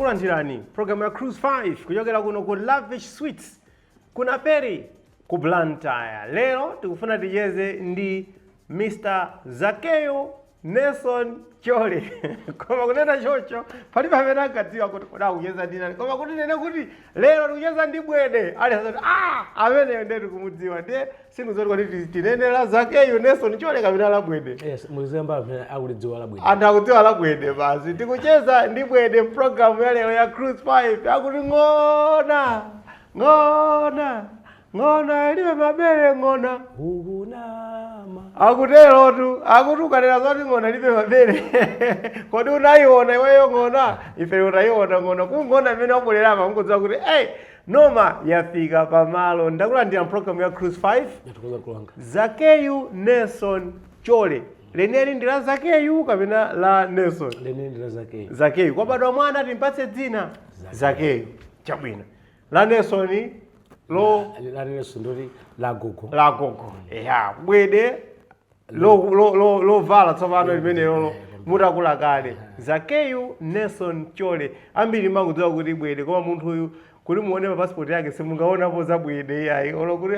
takulandirani program ya Cruise 5 kuchokera kuno ku Lavish Sweets kuna Peri ku Blantyre. Leo tukufuna ticheze ndi Mr. Zakeyo Nelson Chole. Koma kunena chocho pali pamene akadziwa kuti kuda kucheza ndina. Koma kuti nene kuti lero tikucheza ndi Bwede. Ali azati amene ndeti kumudziwa ndiye singuzoti kuti tinenera Zakeyo Nelson Chole kapena la Bwede. Yes, muzemba akulidziwa la Bwede. Anthu akudziwa la Bwede basi. Tikucheza ndi Bwede program ya lero ya Cruise 5. Akuti ngona ilibe mabere ngona ukunama akutero tu akutukanira zoti ngona ilibe mabere kodi unaiona iweyo ngona ife unaiona ngona kungona imene wabwerera pangodziwa kuti noma yafika pamalo. Ndakulandira program ya Cruise 5 yatukoza kulanga Zakeyo Nelson Chole. Leneli ndi la Zakeyo kapena la Nelson? Leneli ndi la Zakeyo. Zakeyo kwabadwa mwana timpatse dzina Zakeyo chabwino. La Nelson la Nelson ndoti la gogo Bwede lo vala tsopano limene lolo mutakula kale. Zakeyo Nelson Chole ambiri makudziwa kuti Bwede koma munthu uyu kuli muone pa passport yake simungaonapo za Bwede yayi olo kuti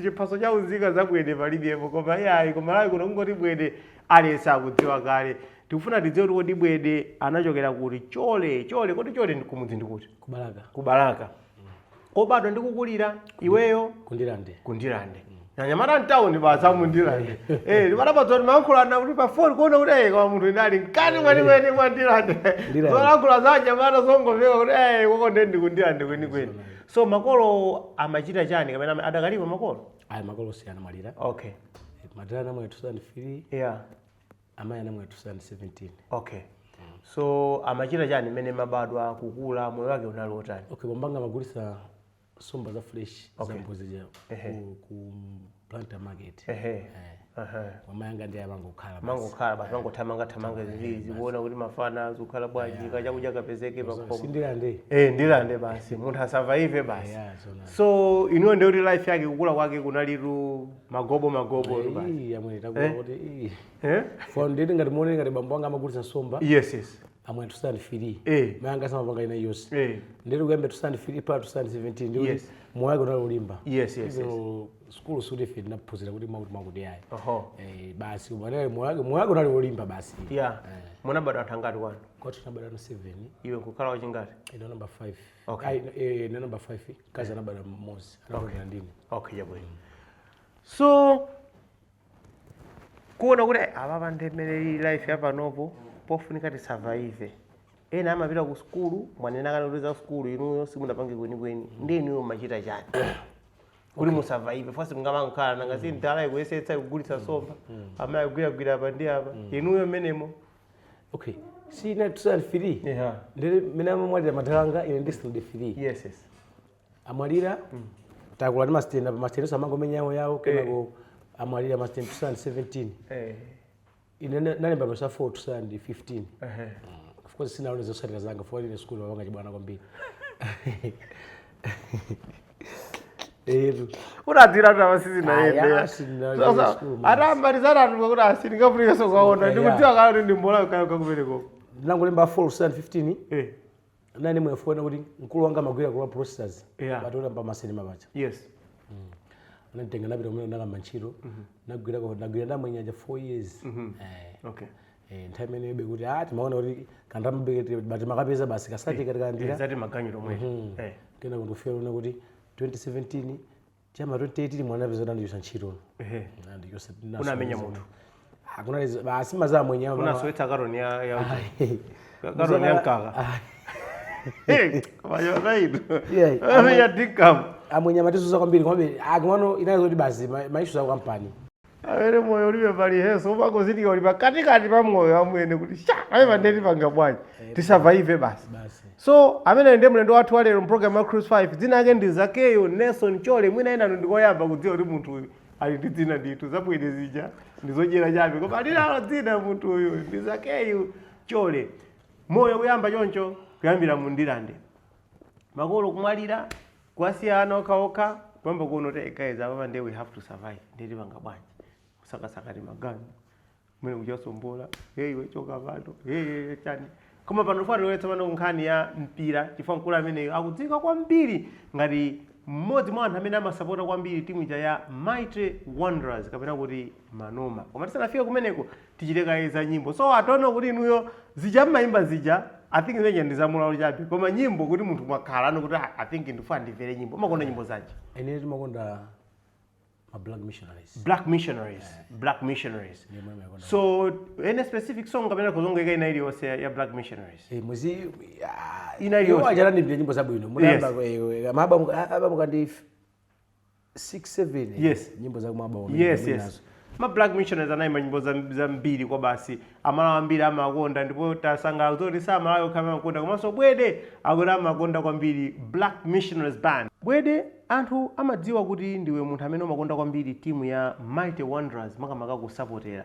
chiphaso cha unzika za Bwede palibepo koma yayi koma lawi kuno kungoti Bwede alesa akudziwa kale. Tikufuna tidziwe kuti Bwede anachokera kuti Chole kodi Chole ndikumudzi ndikuti kubalaka kobadwa ndikukulira iweyo kundirande nyamata mtown basa mundirande ndimatapadzoti mayankhulana kuti pa phone kuona kuti kwa munthu ndali nkati mwenemwene mwandirande zolankhula za nyamata zongomveka kuti koko ndikundirande kwenikweni. So makolo amachita chani kapena adakalipa makolo? Ayi makolo siyana malira. Okay. Madala namwe 2003 amaya namwe 2017. Okay. So amachita chani mene mabadwa kukula moyo wake unali otani? Okay, bombanga magulisa somba za fresh za mbozi jao ku Blantyre market. Wamayanga ndiye mangokhala basi mangothamanga zivizi kuona kuti mafana azukhala bwaji kachakuja kapezeke pakhomo. Sindirande. Ndirande basi munthu asurvive basi. So ino ndio kuti life yake kukula kwake kunaliru magobo basi. Yamwe takula kuti for ndiri ngati muone ngati bambo wanga amagulisa somba. Yes. Amwe 2003 mayanga sama panga ina yose ndiri kuyembe 2003 pa 2017 ndi moyo wake unalimba. Yes. School sudi fit na phuzira kuti makuti yayi basi ubane moyo wake unalimba basi. Mwana bado atangati kwani kwati nabada 7 iwe kukhala wachingati ino number 5. Okay ino number 5 kaza nabada mozi anakwenda ndini. Okay jabwe. So kuona kuti ababa ndemere life yapa nopo pofunika tisurvive. Ena amapita ku school mwanena kana kuti za school inuyo simunapange kwenikweni ndeniyo machita chani kuli musurvive first ngamangakhala nanga sindala ikuyesetsa kugulitsa somba amaya kugwira pa ndi apa inuyo menemo. Okay sina 2003 ndiri mina mwalira matalanga ine ndi free. Yes. Amwalira takula ndi master samango menyawo yawo kenako amwalira master 2017 ine nalemba kwa 2015. Of course sina unezo sarika zanga for ile school wanga jibwana kwambiri. Unadira na sisi na yeye. Sasa atambalizana tu kuti asingafurika so kwaona ndikutiwa kana ndi mbola kakubereko. Nangolemba 2015 nani mwefona kuti mkulu wanga magwira kwa processors batola mba maseni mabacha. Yes. Nantenga nabira mwe ndanga manchiro nagwira ndamwenyaja 4 years. Okay. Time ene kuti timaona kuti kandambeke but makapeza basi kasati katika ndira zati maganyo romwe kena kundofera una kuti 2017 chama 2018 mwana pezana ndiyo sanchiro ndiyo satina unamenya munthu hakuna basi maza mwenyewe unasweta karoni ya karoni ya mkaka kwayo raido ya dikam amwenya matizo kwambiri kwambiri akumano inazo kuti basi maisha za company awere moyo ulibe bali heso bako zidi uli katikati pa moyo amwene kuti aiva ndeti panga bwanji tisurvive basi. So amene ndi mlendo wathu wa lero program ya Cruise 5 dzina yake ndi Zakeyo Nelson Chole. Mwina ena ndikoyamba kudziwa kuti munthu uyu ali ndi dzina nditu zabwede zija ndizojera chabe koma alilalo dzina munthu uyu ndi Zakeyo Chole. Moyo kuyamba choncho kuyambira mundirande makolo kumwalira kwasiyana okaoka kwamba kuno tekaiza papa we have to survive ndeti panga bwanji kusakasaka ti magani mwene kuchasombola iwe choka pato chani koma pano fano leta pano nkhani ya mpira chifukwa mkulu ameneyo akudziwika kwambiri ngati mmodzi mwa anthu amene amasapota kwambiri timu ija ya Mighty Wanderers kapena kuti Manoma. Koma tisanafike kumeneko tichite kaye za nyimbo. So atono kuti inuyo zija mmayimba zija I think zenye ndizamula chabe. Koma nyimbo kuti munthu mwakhala ano kuti I think ndifuna ndimvere nyimbo. Umakonda nyimbo zaje? Ene timakonda Black Missionaries. Black Missionaries. Black Missionaries. So any specific song kapena kuzongeka ina iliyonse ya Black Missionaries? Muzi ina iliyonse. Wajala ndibye nyimbo zabwino. Mulamba mabamu kandi 6-7 yes. Nyimbo za mabamu. Yes. Ma Black Missionaries anaimba nyimbo za mbiri kwa basi amala ambiri amakonda ndipo tasangala kuti samalayo kama makonda komanso Bwede akona amakonda kwambiri Black Missionaries band. Bwede anthu amadziwa kuti ndiwe munthu amene umakonda kwambiri timu ya Mighty Wanderers makamaka kusapotera.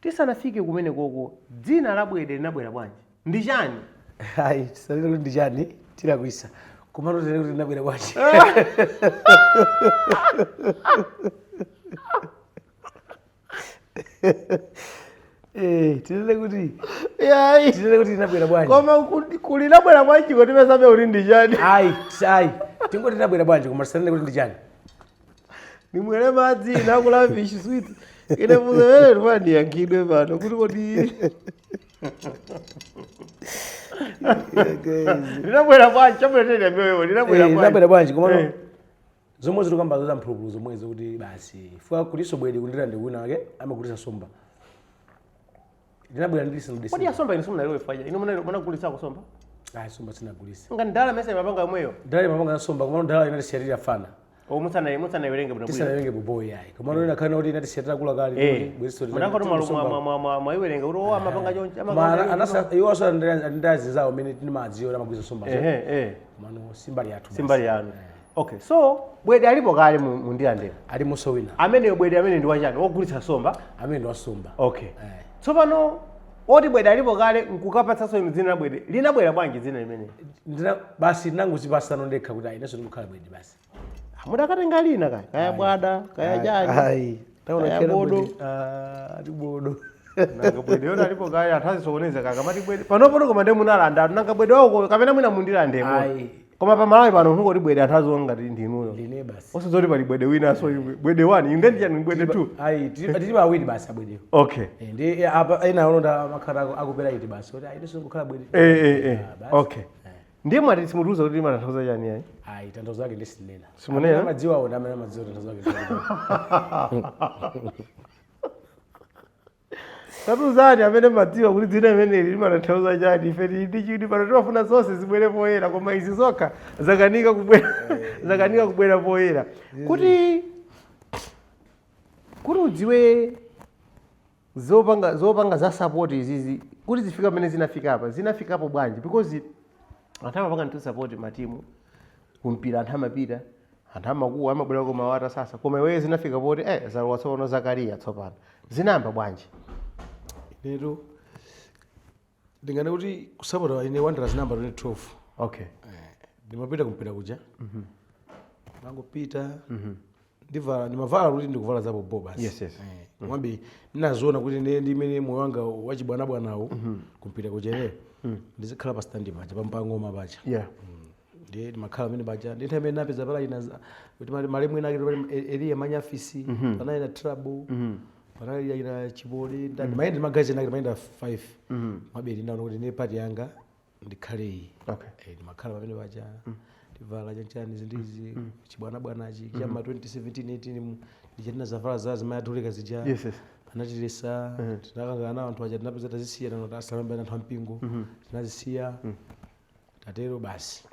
Tisanafike kumene koko dzina la Bwede linabwera bwanji? Ndi chani? Hai, tisalire kuti ndi chani? Tilakwisa. Komano tene kuti linabwera bwanji. Tinene kuti linabwera bwanji. Koma kulinabwera bwanji kuti mesabe kuti ndi chani? Ai. Tingoti linabwera bwanji koma tisanene kuti ndi chani. Nimwere madzi nakula fish sweet. Ine muzere rwani yankidwe pano kuti kodi. Linabwera bwanji chamwetera mbewe linabwera bwanji koma zomwe ziri kwamba za mphulupulu zomwe kuti basi fuka kuliso Bwede kundira ndi wina wake amagulisa somba. Linabwera ndilisa ndese. Kodi ya somba ine simuna lewe faja. Ino mwana kulisa kusomba? Somba sinagulisa. Ngandala mesa mapanga mweyo. Ndala mapanga somba koma ndala ina tisiyatira fana. Mutsana iwerenge bwino. Tisana iwerenge boboy yayi. Koma nona kana kuti ina tisiyatira kula kali bweso. Mwana kuti maiwerenge kuti amapanga chonchi amapanga. Anasa iwo aso ndazi zawo mene timadziyo amagulisa somba. Mano simbali yathu. Okay, so Bwede alipo kale mu ndiyande. Ali muso wina. Amene Bwede amene ndi wachani? Wogulitsa somba? Amene ndi wasomba. Okay. Tsopano oti Bwede alipo kale nkukapatsa so dzina la Bwede. Linabwera bwanji dzina limene? Basi nangu zipasano ndekha kuti ayineso ndikukhala Bwede basi. Mudakatenga lina kaya bwada, kaya jani. Taona kera bodo. Ati bodo. Nanga Bwede yona alipo kale athazisokoneza kakamati Bwede. Panopo koma ndi munalanda nanga Bwede wako kapena mwina mundilande mo. Koma pamalawi pano ngoti Bwede athazo ngati ndinuyo. Line basi. Osizoti pali Bwede wina so Bwede 1 inde ndi Bwede 2. Tili awiri basi Bwede. Okay. Ndi apa ina olonda makhala akupera iti basi. Oti ayineso ngokhala Bwede. Okay. Ndiye mwati simutuza kuti matanthauza chani yayi? Tanthauzo lake ndisinena. Simunena? Amadziwa ona amene amadziwa tanthauzo lake. Tatuzani amene madziwa kuti dzina imene limatanthauza chani ife ndi pano timafuna zonse zibwere poyera koma izi zokha zakanika kubwera poyera. Kuti udziwe zopanga za support izizi kuti zifika pamene zinafikapo bwanji because anthu amapanga ndi support matimu kumpira anthu amapita anthu amakuwa amabwera koma wata sasa koma iweyo zinafika poti zalowa tsopano Zakariya tsopano zinayamba bwanji? Lero ndingane kuti kusapota ine Wanderers number 12. Okay. Ndimapita kumpira kuja. Nangopita. Ndimavala kuti ndikuvala za bobo basi. Yes. Mwambi ndinazoona kuti ndi imene moyo wanga wachibwanabwanawo kumpira kuja lero. Ndizikhala pa stand paja pampangoma paja. Yeah. Ndi makhala amene paja ndi nthawi imene napeza pala ina kuti malemu ena ake Eliya Manyafisi panali na trouble. Panali ina Chibole ndani mayende magazi ena mayenda 5. Mabeli ndaona kuti ne party yanga ndikhale iyi. Okay. Ndi makhala amene paja. Ndivala chanchani zindizi chibwanabwanachi chama 2017-18 ndichina zavala zazi mayatulika zija. Yes. Anatilesa tinakangana anthu aja tinapeza tazisiya nano tasalamba anthu ampingo tinazisiya tatero basi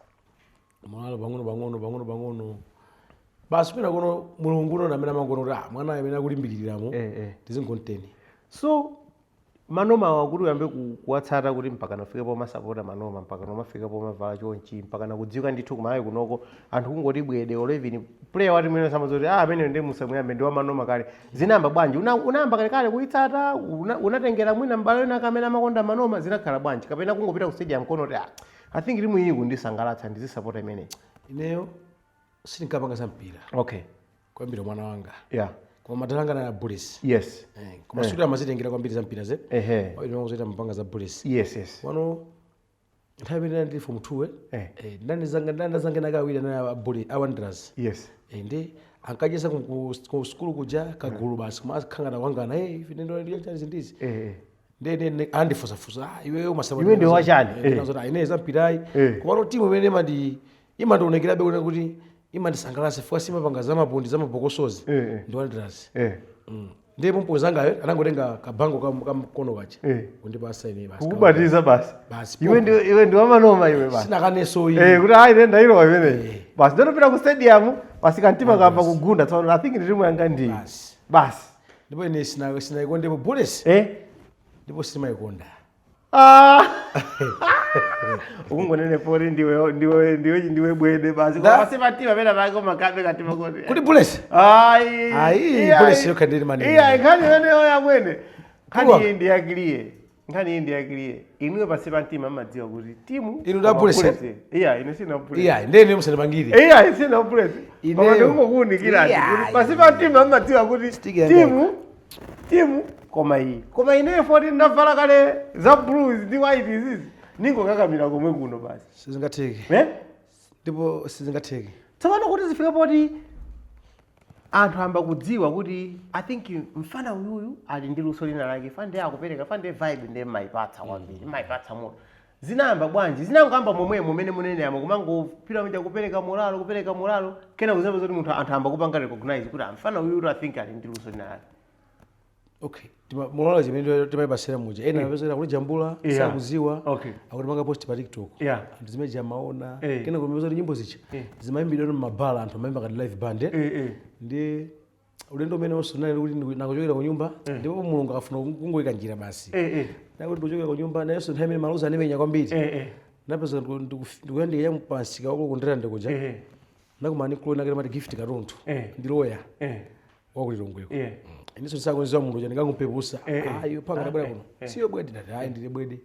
mwalo pang'ono basi pena kono mulungu uno amene amangono kuti mwana amene akulimbikiramo tizingonteni. So Manoma wakuti uyambe kuwatsata kuti mpaka nafikepo masapota Manoma mpaka nomafikepo mavala chonchi mpaka nakudziwika ndithu kumayi kunoko anthu kungoti Bwede 11 player wati mwene samazoti amene ndi musamuyambe ndi wa Manoma kale zinamba bwanji unayamba kale kuitsata unatengera mwina mbalo ena kamene amakonda Manoma zinakhala bwanji kapena kungopita ku stadium kono kuti I think limu iyi kundisangalatsa ndizisapota imene ineyo sindikapanga za mpira. Okay. Kwambira mwana wanga. Yeah. kwa madalanga na Bulls. Yes. Kwa studio amazitengera kwambiri za mpira ze. Wao ndio zoita mpanga za Bulls. Yes. Wano nthawi ndi form 2 ndani zanga nakawira na Bulls Wanderers. Yes. Ndi ankajesa ku school kuja kagulu basi kuma khangana wangana ndio ndio chali zindizi. Ndene andifusafusa iwewe masaba. Iwe ndio wachani. Ndinazota ine za mpirai. Kwa timu imene imandionekera bekuona kuti imandisangalatsa fuka simapanga za mapondi za mabokosozi ndi Wanderers. Ndipo mpozangayo anangotenga kabango kamkono wache kundipasa ine basi kubatiza basi iwe ndio amanoma iwe basi sina kaneso iyi kuti hayi nenda ilo wamene basi ndinopita ku stadium basi kantima kamba kugunda so I think ndirimu yanga ndi basi ndipo ine sina ikondepo Bulls ndipo sima ikonda ukungonene pori ndiwe bwede basi kwa basi matima pena bako makabe katima kote kuti Bulls Bulls yokhandiri mani ngani wene oya mwene ngani ndi yakilie inwe basi matima madziwa kuti timu inu da Bulls ine sina Bulls ndene musana mangiri sina Bulls koma ndingokunikira basi matima madziwa kuti timu koma ine 14 ndavala kale za blues ndi white izizi ningo kakamira komwe kuno basi sizingatheke ndipo sizingatheke tsopano kuti zifika poti anthu amba kudziwa kuti I think mfana uyuyu ali ndi luso lina lake fande akupereka fande vibe ndi maipatsa kwambiri maipatsa moto zinamba bwanji zinangamba momwe mumene munene amo kumangopita mja kupereka moralo kena kuzamba zoti munthu anthu amba kupanga recognize kuti mfana uyuyu I think ali ndi luso lina lake. Okay, mulalo chimene timayipasira muja ena apezera kuti jambula sakuziwa akuti manga post pa TikTok anthu zimene jamaona kena kumeza nyimbo zicha zimayimbidwa mu mabala anthu amayimba ngati live band ndi ulendo umene osonali kuti nakuchokera ku nyumba ndipo mulungu akafuna kungoyika njira basi nakuti kuchokera ku nyumba nayenso nthawi imene maluzi animenya kwambiri napeza ndikuyandika ya mpansika wako kundera ndikuja nakumani kulona kale mati gift katuntu ndi lawyer wakulilongweko iniso sakonziwa mundu jani kangupepusa ayo panga dabwera kuno siyo bwedi dati hayi ndile bwedi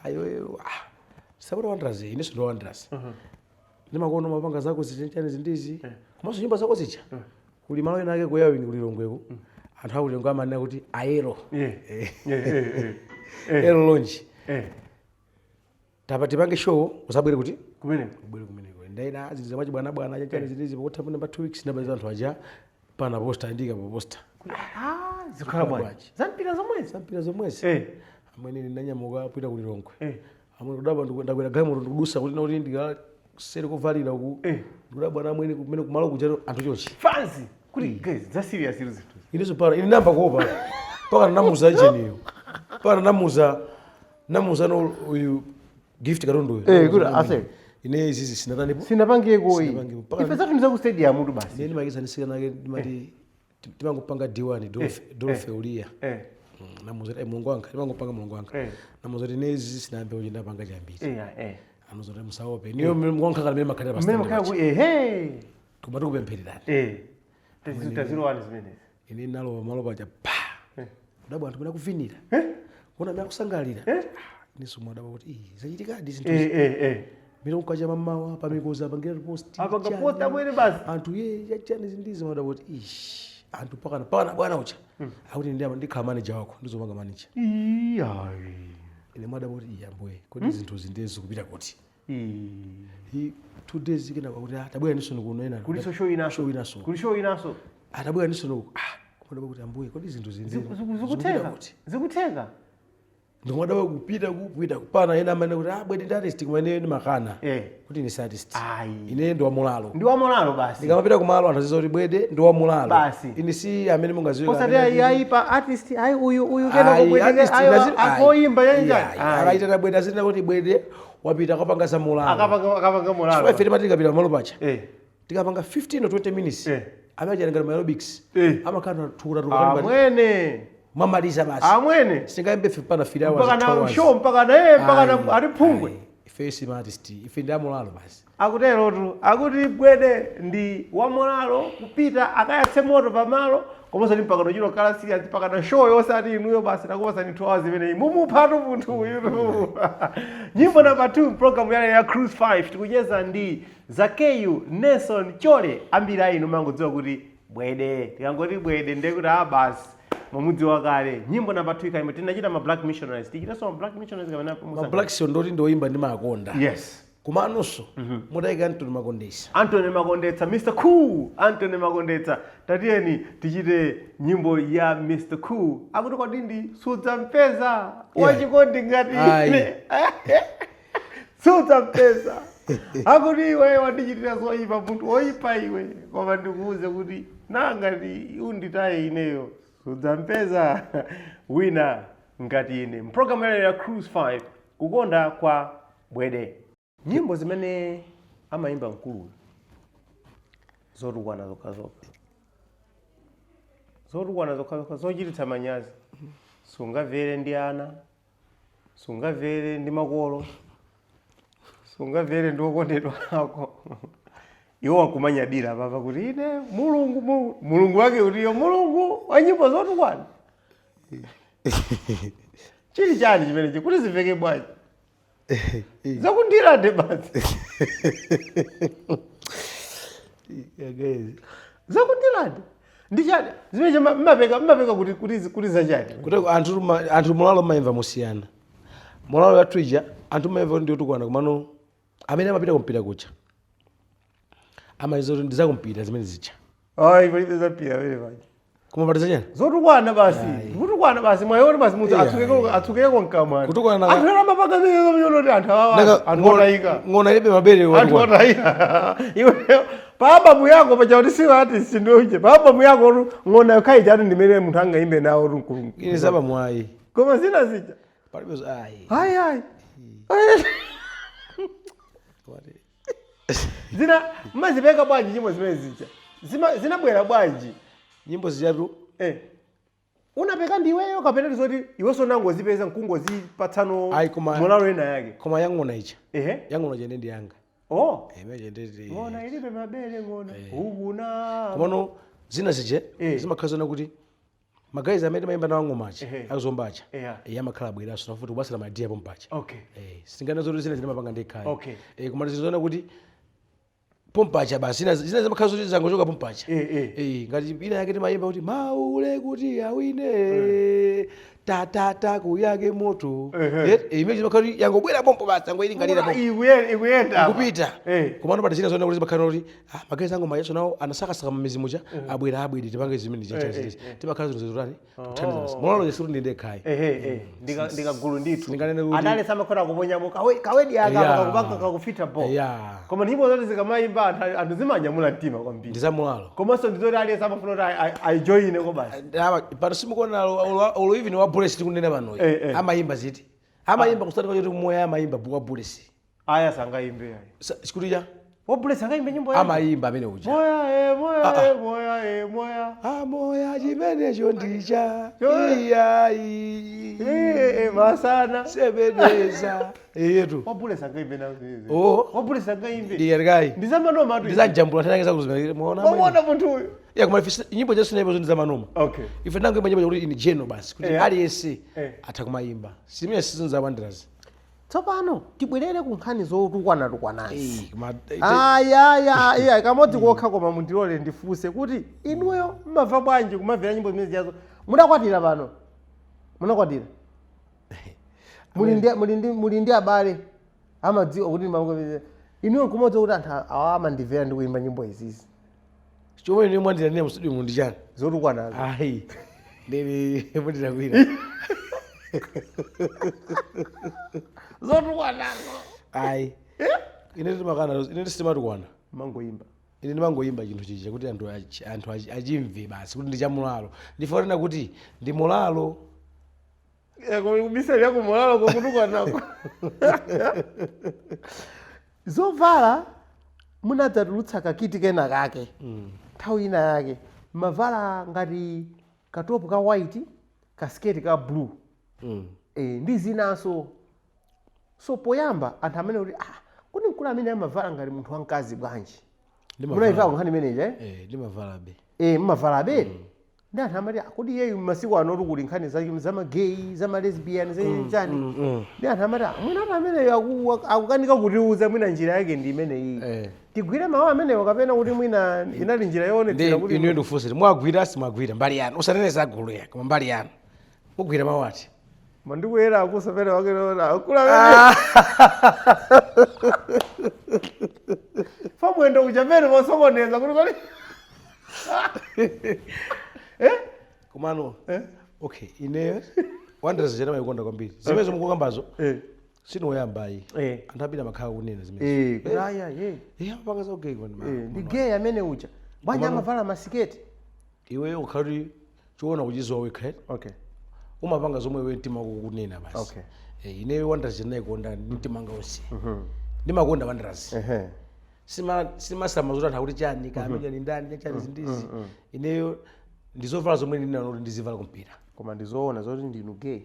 ayo sabura Wanderers iniso ndo Wanderers ndimakuona mapanga zako zichani zindizi komanso nyumba zako zicha kuli malo ena ake kuyawo ini kulilongweko anthu akulilongwa amanena kuti ayelo elo lonji tipange show usabwere kuti kumeneko ndaina aziza machibwana chani zindizi pakutha namba 2 weeks nabaza anthu aja pana posta ndika pa posta zikhala bwanji zampira zomwezi amene ndinanyamuka apita kulilongwe amene kudaba ndakwera gaimoto ndikudusa kuti nauti ndikasere kuvalira uku ndikudabwana amene kumene kumalo kuja anthu chonchi fancy kuti guys za serious izo zinthu iniso para ini namba kopa paka namuza ijeniyo paka namuza no uyu gift karondo kuti ase ine izizi sinatanipo sinapangeko ife zatunza ku stadium mutu basi nini makiza nisika nake mati timangopanga diwani Dolphe Ulia namuza mulungu wanga timangopanga mulungu wanga namuza tinezi sinambe ujenda panga chambiri anozote musaope niyo mulungu wanga kala meme makhalira basi meme makhalira kumatu kupemphererani taziro wani zimene ine nalo malo paja pa kudabwa anthu mena kuvinira kuona mena kusangalira niso mwadaba kuti zachitikadi zinthu mira ukaja mamawa pamikoza pangira post apanga posta mwene basi anthu yachani zindizi mada kuti anthu pakana bwana ucha akuti ndikhala manager wako ndizomanga manager ine mada kuti yamboye kodi zinthu zindezi kupita kuti 2 days kena kuti tabwera nisono kuno ena kuli show inaso atabwera nisono kumada kuti amboye kodi zinthu zindezi zikuteka ndingwadawa kupita kupana ena amene kuti bwedi ndi artist kumene ndi makana kuti ni artist ine ndi wamulalo basi ndikamapita kumalo anthu aziza kuti bwede ndi wamulalo basi ine si amene mungaziwe osati ayipa artist ayi uyu kena kubwede akoyimba yanja akaita bwede azina kuti bwede wapita akapanga za mulalo akapanga mulalo ife timati tikapita malo pacha tikapanga 15 or 20 minutes amene ajanengera mu aerobics amakana tukura mwene mamaliza basi amwene singaimbe pana firawa mpaka na show mpaka na ari phungwe face artist ife ndi amulalo basi akutero tu akuti bwede ndi wamulalo kupita akayatse moto pamalo komanso ndi mpaka nochiro kala serious mpaka na show yosati inuyo basi nakuposa ni 2 hours imene mumuphatu munthu uyu nyimbo namba 2 program ya Cruise 5 tikucheza ndi Zakeyu Nelson Chole ambiri ayi nomangodziwa kuti bwede tikangoti bwede ndekuti basi mamudzi wakale nyimbo namba 2 ikaimba tinachita ma black missionaries tichitaso ma black missionaries kapena ma black sio ndoti ndoimba ndi makonda yes kumanonso mudayika Anthony Makondetsa Anthony Makondetsa Mr Cool Anthony Makondetsa tatiyeni tichite nyimbo ya Mr Cool akuti kodi ndi sudzampeza wachikondi ngati ine sudzampeza akuti iwe wandichitira zoyipa munthu woyipa iwe koma ndikuuze kuti nangati unditaye ineyo sudzampeza wina ngati ine mprogramu ya Cruise 5 kukonda kwa bwede nyimbo zimene amaimba mkulu zotukwana zokha zochititsa manyazi sungavere ndi ana sungavere ndi makolo sungavere ndi okondedwa ako iwo wakumanyadira papa kuti ine mulungu wake utiyo mulungu wa nyimbo zotukwana chili chani chimenechi kuti ziveke bwanji zakundirande basi zakundirande ndichani zimene mmapeka kuti zachani kuti anthu mulalo maimva musiyana mulalo yathu ija anthu maimva ndi otukwana komano amene amapita kumpita kucha amayizo kuti ndizakumpita zimene zija ayi palibe zapita wele paja kumapatiza chani zotukwana basi mwayoti basi munthu atsukeko mkamwana anthu ena amapanga zoti anthu otayika ng'ona ilibe mabere anthu otayika iwe pababu yako pachauti si artist ndioje pababu yako ng'ona yokhaija ati ndimene munthu angaimbe nawo mkulungu ine saba mwayi koma zina zija palibe ayi zina mmazipeka bwanji nyimbo zimene zija zinabwera bwanji nyimbo zijatu unapeka ndiweyo kapena zoti iwenso nangozipeza nkungozipatsano mulalo ena yake koma yang'ona icha yang'ona chene ndi yanga ng'ona ilibe mabere ng'ona ukuna komano zina zije zimakhazana kuti magayizi amene mayimba nawo ng'omacha akuzombacha amakhala bweraso nafuti kubasira madiya pompacha singana zoti zina zinamapanga ndikhaya koma zizona kuti pompacha basi zina zimakhala zoti zangochoka pompacha ngati ina yake timayimba kuti maule kuti awine tatata kuyake moto imene zimakhala kuti yangobwera pompo basi yangoyilingalira ikuyenda kupita komano pati zina zona kuti zimakhala kuti magayizi angu mayeso nawo anasakasaka mmezi muja abwera tipange zimene chachachachisi timakhala zino zizotani kuthandiza mulalo yesuti ndinde khaya ndikagulu ndithu adale samakhala kuponyamo kawedi aka kakupanga kakufita po koma ndipo zoti zikamayimba anthu zimanyamula mtima kwambiri ndizamulalo komanso ndizoti aliyense amafuna kuti ayijoyine ko basi pano simukuona olo even wa bulesi tikunena panoyo amayimba ziti amayimba kusati kwachoti moya amayimba wa bulesi aya sangayimbe chikutija wa bulesi angayimbe nyimbo amayimba amene uja moya chimenecho ndicha iyayi masana sebeneza yetu wabulesi angayimbe nazo wabulesi angayimbe ndiyarikayi ndizamanoma ndizajambula thanangeza kuzimira muona munthu uyu koma nyimbo zesunaipo zo ndizamanoma ife nangoimba nyimbo kuti ini jeno basi kuti aliyense atha kumayimba simene sizinzawandirazi tsopano tibwerere ku nkhani zotukwanatukwanazi aya kamodzi kokha koma mundilole ndifunse kuti inuyo mmamva bwanji kumamvera nyimbo zimene ziyazo munakwatira pano munakwatira muli ndi abale amadziwa kuti inuyo kumodzi kuti anthu awa amandimvera ndi kuimba nyimbo izizi chomwe ine mwandira nene musudi mundi chani zotukwanazo ndili mundirakwira zotukwanazo ine timakana ine timatukwana mangoimba ine ndimangoimba chinthu chicha kuti anthu achimve basi kuti ndichamulalo ndifanena kuti ndi mulalo kubisali yako mulalo kokutukwanako zovala munadzatulutsa kakiti kena kake nthawi ina yake mavala ngati katopu ka white kasiketi ka blue ndi zinanso so poyamba anthu amene kuti kuti mkulu amene amavala ngati munthu wamkazi bwanji munayivala kunkhani imeneyi ndimavalabe mmavalabe ndi anthu amati kuti iyeyu masiku ano kuti nkhani zamageyi zamalesbian chani ndi anthu amati mwina anthu ameneyo akukanika kutiuza mwina njira yake ndi imeneyi tigwire mawu amenewo kapena kuti mwina inali njira yoonetsera kuti ine ndikufunsa mwagwira simwagwira mbali yanu usaneneza gulu ya koma mbali yanu mugwira mawu ati mandikuera akusapera wakeona akula famwendo kuchamene mosokoneza kuti kali komano okay ine Wanderers jana mayikonda kwambiri zimezo mukukambazo sinoyamba iyi anthu abira makhala kunena zimezo kulaya apanga za gay kwani ndi gay amene uja bwanya amavala masiketi iwe ukhali chiona kuchizowa wekha okay umapanga zomwe iwe mtima kukunena basi okay ine Wanderers jana ikonda mtima ngawonse ndimakonda Wanderers simasama zoti kuti chani kamenya ni ndani chani zindizi ineyo ndizovala zomwe ndinena kuti ndizivala kumpira koma ndizoona zoti ndinu gay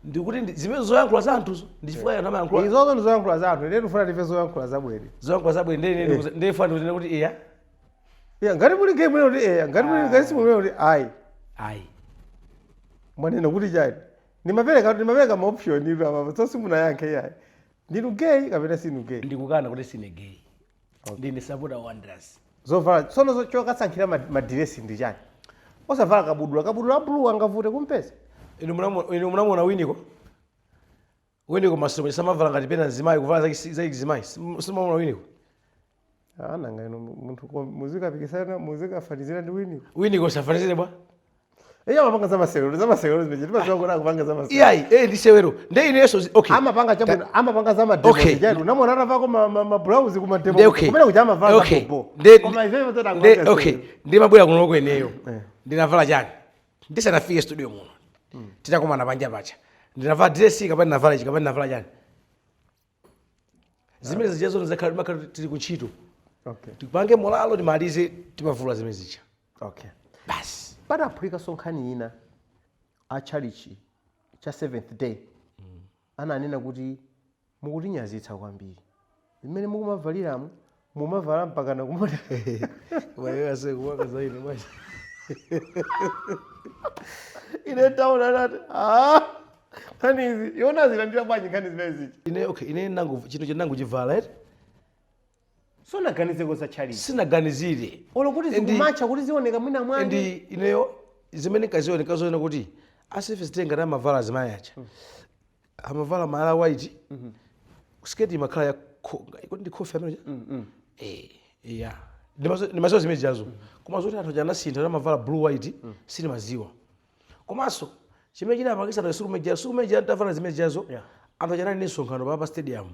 ndikuti zimezo zoyankhula za anthuzo ndichifukwa anthu amayankhula izozo ndizoyankhula za anthu ine ndifuna ndife zoyankhula zabwere ndefuna ndinene kuti iya ngati muli gay mwene kuti ngati muli ngati simwene kuti ayi mwanena kuti chani ndimapereka ma option inu apa so simunayankhe yayi ndinu gay kapena sinu gay ndikukana kuti sine gay ndine supporter Wanderers zovala tsono chokasankhira madiresi ndi chani osavala kabudula blue angavute kumpesa inu munamona winiko masomo samavala ngati pena nzimayi kuvala za zimayi simamona winiko nanga ino munthu muzikapikisana muzikafanizira ndi winiko safanizire bwa amapanga zamasewero zimeje timaziwa kuti akupanga zamasewero iyayi ndisewero nde ineso okay amapanga chabwino amapanga zamademo chani unamona atavako ma blouse kumademo kumene kuti amavala zabobo koma iveyo totanga okay ndimabwera kuno kweneyo ndinavala chani ndisanafike studio muno titakumana panja pacha ndinavala dress kapena navala ichi kapena navala chani zimene zijazo zakhala makhala tili kuntchito okay tipange molalo timalize timavula zimene zicha okay basi padaphulika sonkhani ina a chalichi cha 7th day ananena kuti mukutinyazitsa kwambiri zimene mukumavaliramo mumavala mpaka nakumona wayase kuwaka zaine basi ine taona nati kanizi yona zilandira bwanji nkani zimene zichi ine okay ine nangu chino chenangu chivala sonaganize kosa chalichi sinaganizire olokuti zikumacha kuti zioneka mwina mwanji ndi ineyo zimene kazioneka zoona kuti asife sitenga na mavala zimayi acha amavala mala white sketi makhala ya iko ndi coffee amene yeah ndimazo zimene jazo koma zoti anthu jana sintha na mavala blue white sini maziwa komanso chimene china apakisa na sukumeja tavala zimene jazo anthu jana ni nsonkhano pa stadium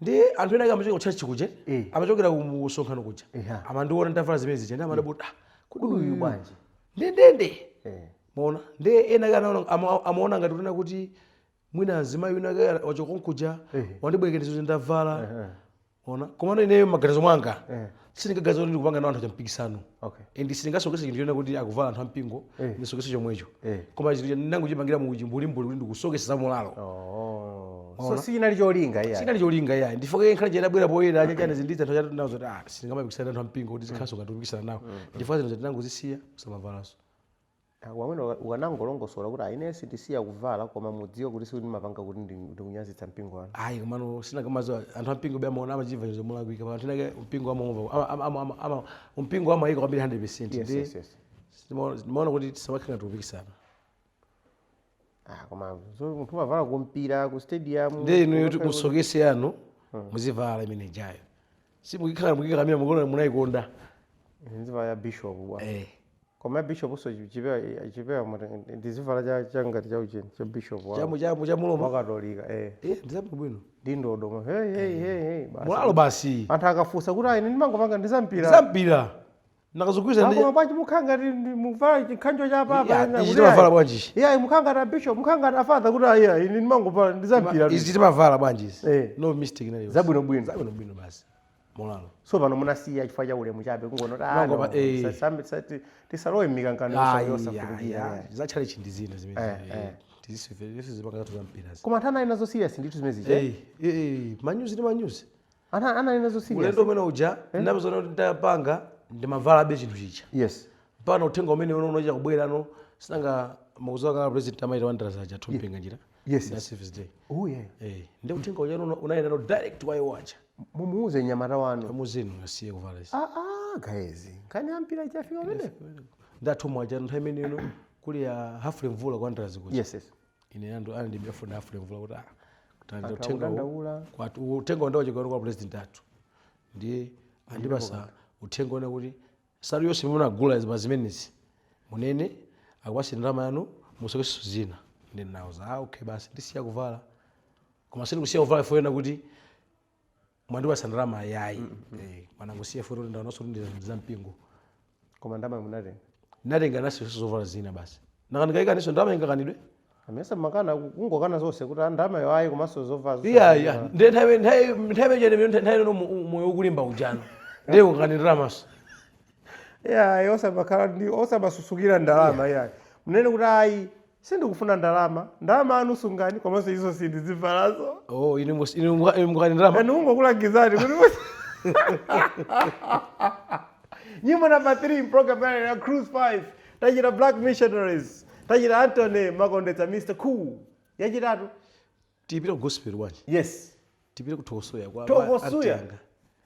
ndi anthu ena amachoka kuchachi kuje amachokera ku sonkhano kuja amandiona ndavala zimene zija ndamadabuda kudi uyu bwanji ndendende maona ndi ena kana amaona ngati kuna kuti mwina azimayi wina wachokonkuja wandibwerekerezo ndavala ona komano ineyo maganizo mwanga sindingagaza kuti ndikupanga nawo anthu champikisano ndi sindingasokese chinthu chona kuti akuvala anthu ampingo ndisokese chomwecho koma chinthu nangu chipangira mu chimbulimbuli kuti ndikusokesa za mulalo so sinali cholinga iya sinali cholinga iya ndifoke nkhani jena bwera poyera chachane zindiza anthu chatu nazo kuti sindingamapikisana anthu ampingo kuti zikhaso ngati kupikisana nawo ndifoka zinthu tinango zisiya kusamavalaso wamene ukanangolongosola kuti inensi tisiya kuvala koma mudziwe kuti sikuti mapanga kuti ndikunyazitsa mpingo wanu ayi komano sinakamaziwa anthu ampingo amaona amachiva izo mulakwika pa tinake mpingo amaomva mpingo amayika kwambiri 100% ndimaona kuti tisamakhala tikupikisana koma munthu mavala kumpira ku stadium ndi inu yoti musokese yanu muzivala imene jayo simukikhala mukikhala mira mukuona munayikonda nziva ya bishop bwa koma bishop so chipewa ndizivala changati cha ucheni cha bishop wa cha muloma wakatolika ndizapo bwino ndindodo hey mulalo basi anthu akafunsa kuti ine ndimangopanga ndizampira nakazugwiza ndi mabwaji mukhanga muvala chikhanjo cha papa izi timavala bwanji mukhanga ta bishop mukhanga ta father kuti ine ndimangopanga ndizampira izi timavala bwanji no mistake nayo zabwino basi mulalo so pano munasiya chifukwa cha ulemu chabe kungono tisalowe mmikangano yosafunikira zachale chindizina zimene tizipanga za mpira koma anthu ana inazo serious ndithu zimezi manyuzi ndi manyuzi ana inazo serious ulendo umene uja ndinapezana kuti ndapanga ndimavala be chinthu chicha yes pana uthenga umene unocha kubwera no sinanga makuzowa kana president amaita Wanderers aja tumpinga njira Yes, na yes. Service Day. Oh yeah. Ndio uthenga uja unaenda no direct wayiwacha. Mumuuze nyamata wanu. Amuzeni ngasiye kuvala isi. Guys. Kani ampira chafika wene? Ndathomwa ja nthawi imene kuli ya hafule mvula kwa ndarazi kuti. Yes. Ine ando ali ndi bafuna hafule mvula kuti kutanda Uthenga kwatu uthenga ndo chikoro kwa president athu. Ndiye andibasa uthenga one kuti salu yonse munagula zimenezi. Munene akwasi ndalama yanu musokeso zina. Ndine nawo za okay basi ndisiya kuvala. Koma sini kusiya kuvala foyena kuti mwandibasa ndalama yayi. Mwanangu siya foto ndaonanso ndi za mpingo. Koma ndama munatenga. Natenga naso zovala zina basi. Nakanika niso ndama ingakanidwe. Amesa makana kungokana zonse kuti ndama yayi komanso zovala. Iya. Ndiye nthawi jene nthawi no moyo kulimba ujano. Ndiye kukanira maso. Yeah, osamakhala ndi osamasukira ndalama yayi. Munene kuti ayi sindikufuna ndalama anu sungani komanso izo sindizivalazo. Oh, ine mukanira maso. Ngokulangizani kuti nyimbo number 3 program ya Cruise 5 tachita Black Missionaries tachita Anthony Makondetsa Mr. Cool yachitatu Tipita gospel wanje. yes Tipita kuthokosoya kwa Thokosuya.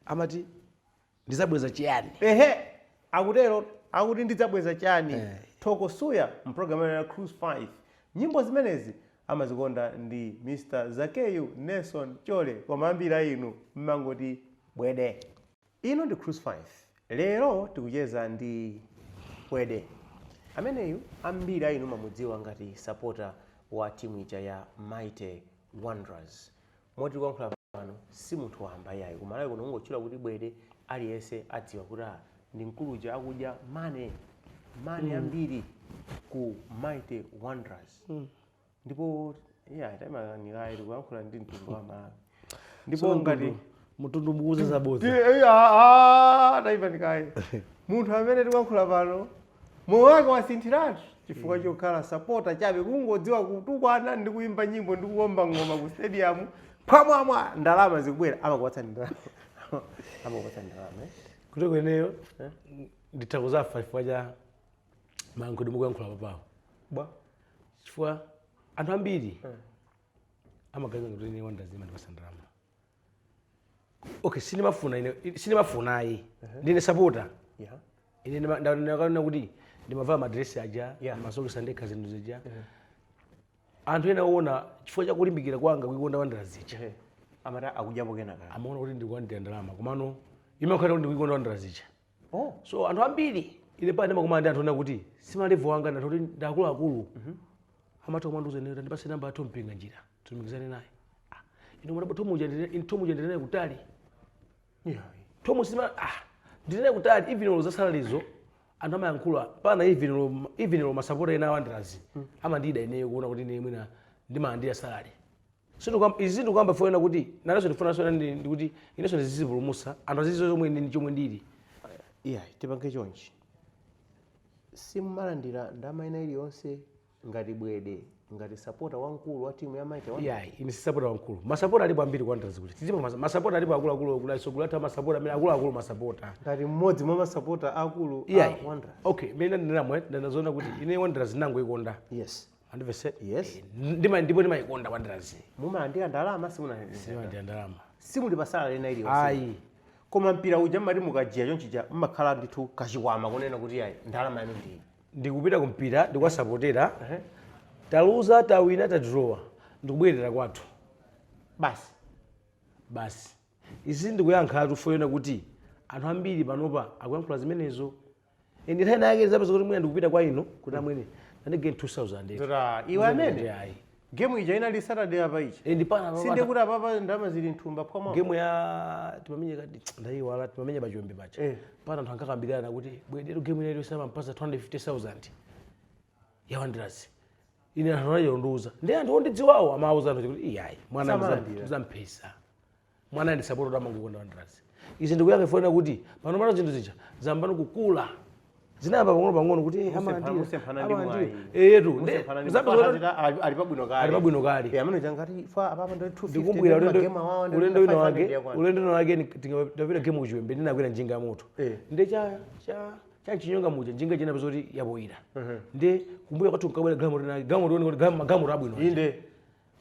amati ndizabweza chiyani. Akutero akuti ndidzabweza chani Thokosuya mprogram ya Cruise 5 nyimbo zimenezi amazikonda ndi Mr. Zakeyu Nelson Chole koma ambiri inu mmangoti bwede. Ino ndi Cruise 5 lero tikucheza ndi bwede ameneyu ambiri inu mamudziwa ngati supporter wa timu ija ya Mighty Wanderers. Moti kuyankhula pano si munthu wamba yayi kumalawi kuno kungotchula kuti bwede aliyense adziwa kuti ndi mkuluja akudya mane ambiri ku Mighty Wanderers. Ndipo taimakanikayi tikuyankhula ndi mtundu wa Malawi ndipo ngati mutundu mukuza zabodza. Taimakanikayi munthu amene tikuyankhula pano moyo wake wasinthiratu chifukwa chokhala supporter chabe kungodziwa kutukwana ndi kuimba nyimbo ndi kuomba ngoma ku stadium pamwamwa ndalama zikubwera amakuwatsa ndalama Kuti kweneyo ndithakuzafa chifukwa cha mankho mukuyankhula papawo. bwa Chifukwa anthu ambiri amaganiza kuti ine Wanderers imandipasa ndalama. Okay, sinimafunayi ndine supporter. Ine ndakaona kuti ndimavala madresi aja masokisi andekha zinthu zija. Anthu ena ona chifukwa cha kulimbikira kwanga kuikonda Wanderers zija. amata akudyapo kenaka Amaona kuti ndikulandira ndalama komano imakhala kuti ndikuikonda Wanderers zija. So anthu ambiri ine pale ndimakumana ndi anthu ona kuti simalevu wanga ndathu kuti ndakuluakulu. Amati omanduza ine ndipase namba ya Tompinga njira tumikizane naye. Ine mwana tomuja ndine kutali. Tomu sima ndine kutali even lo zasalalizo anthu amayankhula pana even lo masapota ena Wanderers amandida ineyo kuona kuti ine mwina ndimalandira salary. Izinto kwamba foyena kuti nalenso ndifuna sona ndi kuti ineso ndizizipulumusa anthu azizo zomwe ndi chomwe ndili. Tipange chonchi simmalandira ndalama ina iliyonse ngati bwede ngati supporter wankulu wa timu ya Mighty Wanderers. Ine si supporter wankulu. Masapota alipo ambiri Wanderers kuti. Tizipo masapota alipo akulu kulaso kulata masapota amene akulu masapota. Ngati mmodzi mwa masapota akulu Wanderers. Okay, mimi ndinamwe ndanazoona kuti ine Wanderers nango ikonda. Yes. Andivese? Yes. Ndipo ndimayikonda Wanderers. Mumalandira ndalama simunalandira. Simalandira ndalama. Simuli pasala ina iliyonse. Ayi. Koma mpira uja mmati mukajia chonchija mmakhala ndithu kachikwama kunena kuti ayi ndalama yanu ndi. Ndikupita kumpira ndikwasapotera. Taluza tawina tadraw. Ndikubwerera kwathu. Basi. Izi ndikuyankha tufoyena kuti anthu ambiri panopa akuyankhula zimenezo. Ende nthawi yake zapezo kuti mwina ndikupita kwa ino kuti amwene ndinege 2000. Zora iwe amene. Game ija inali Saturday apa ichi. Ndi pana sinde kuti apapa ndalama zili nthumba pamwa. Game ya timamenye kadi ndaiwala timamenye pachombe pacha. Pana anthu ankakambirana kuti bwedero game ile yosama mpasa 250,000 ya Wanderers. Ine anthu anayondoza. Ndi anthu ondidziwawo amauza anthu kuti iyayi mwana mzampesa. Mwana ndi support amangu ikonda Wanderers. Izi ndikuyankha fona kuti pano mana zinthu zija zambano kukula. Zinamba pang'ono kuti amandira. Yetu. Ali pabwino kale. Ali pabwino kale. Amene jangati fa apapa ndo 250. Ndikumbwira ulendo wake ndikapita game uchiwembe ndinakwera njinga ya moto. Ndi cha chinyonga muja njinga jina bezoti yaboira. Ndi kumbuya kwathu nkabwera gamu tione kuti gamu rabwino. Inde.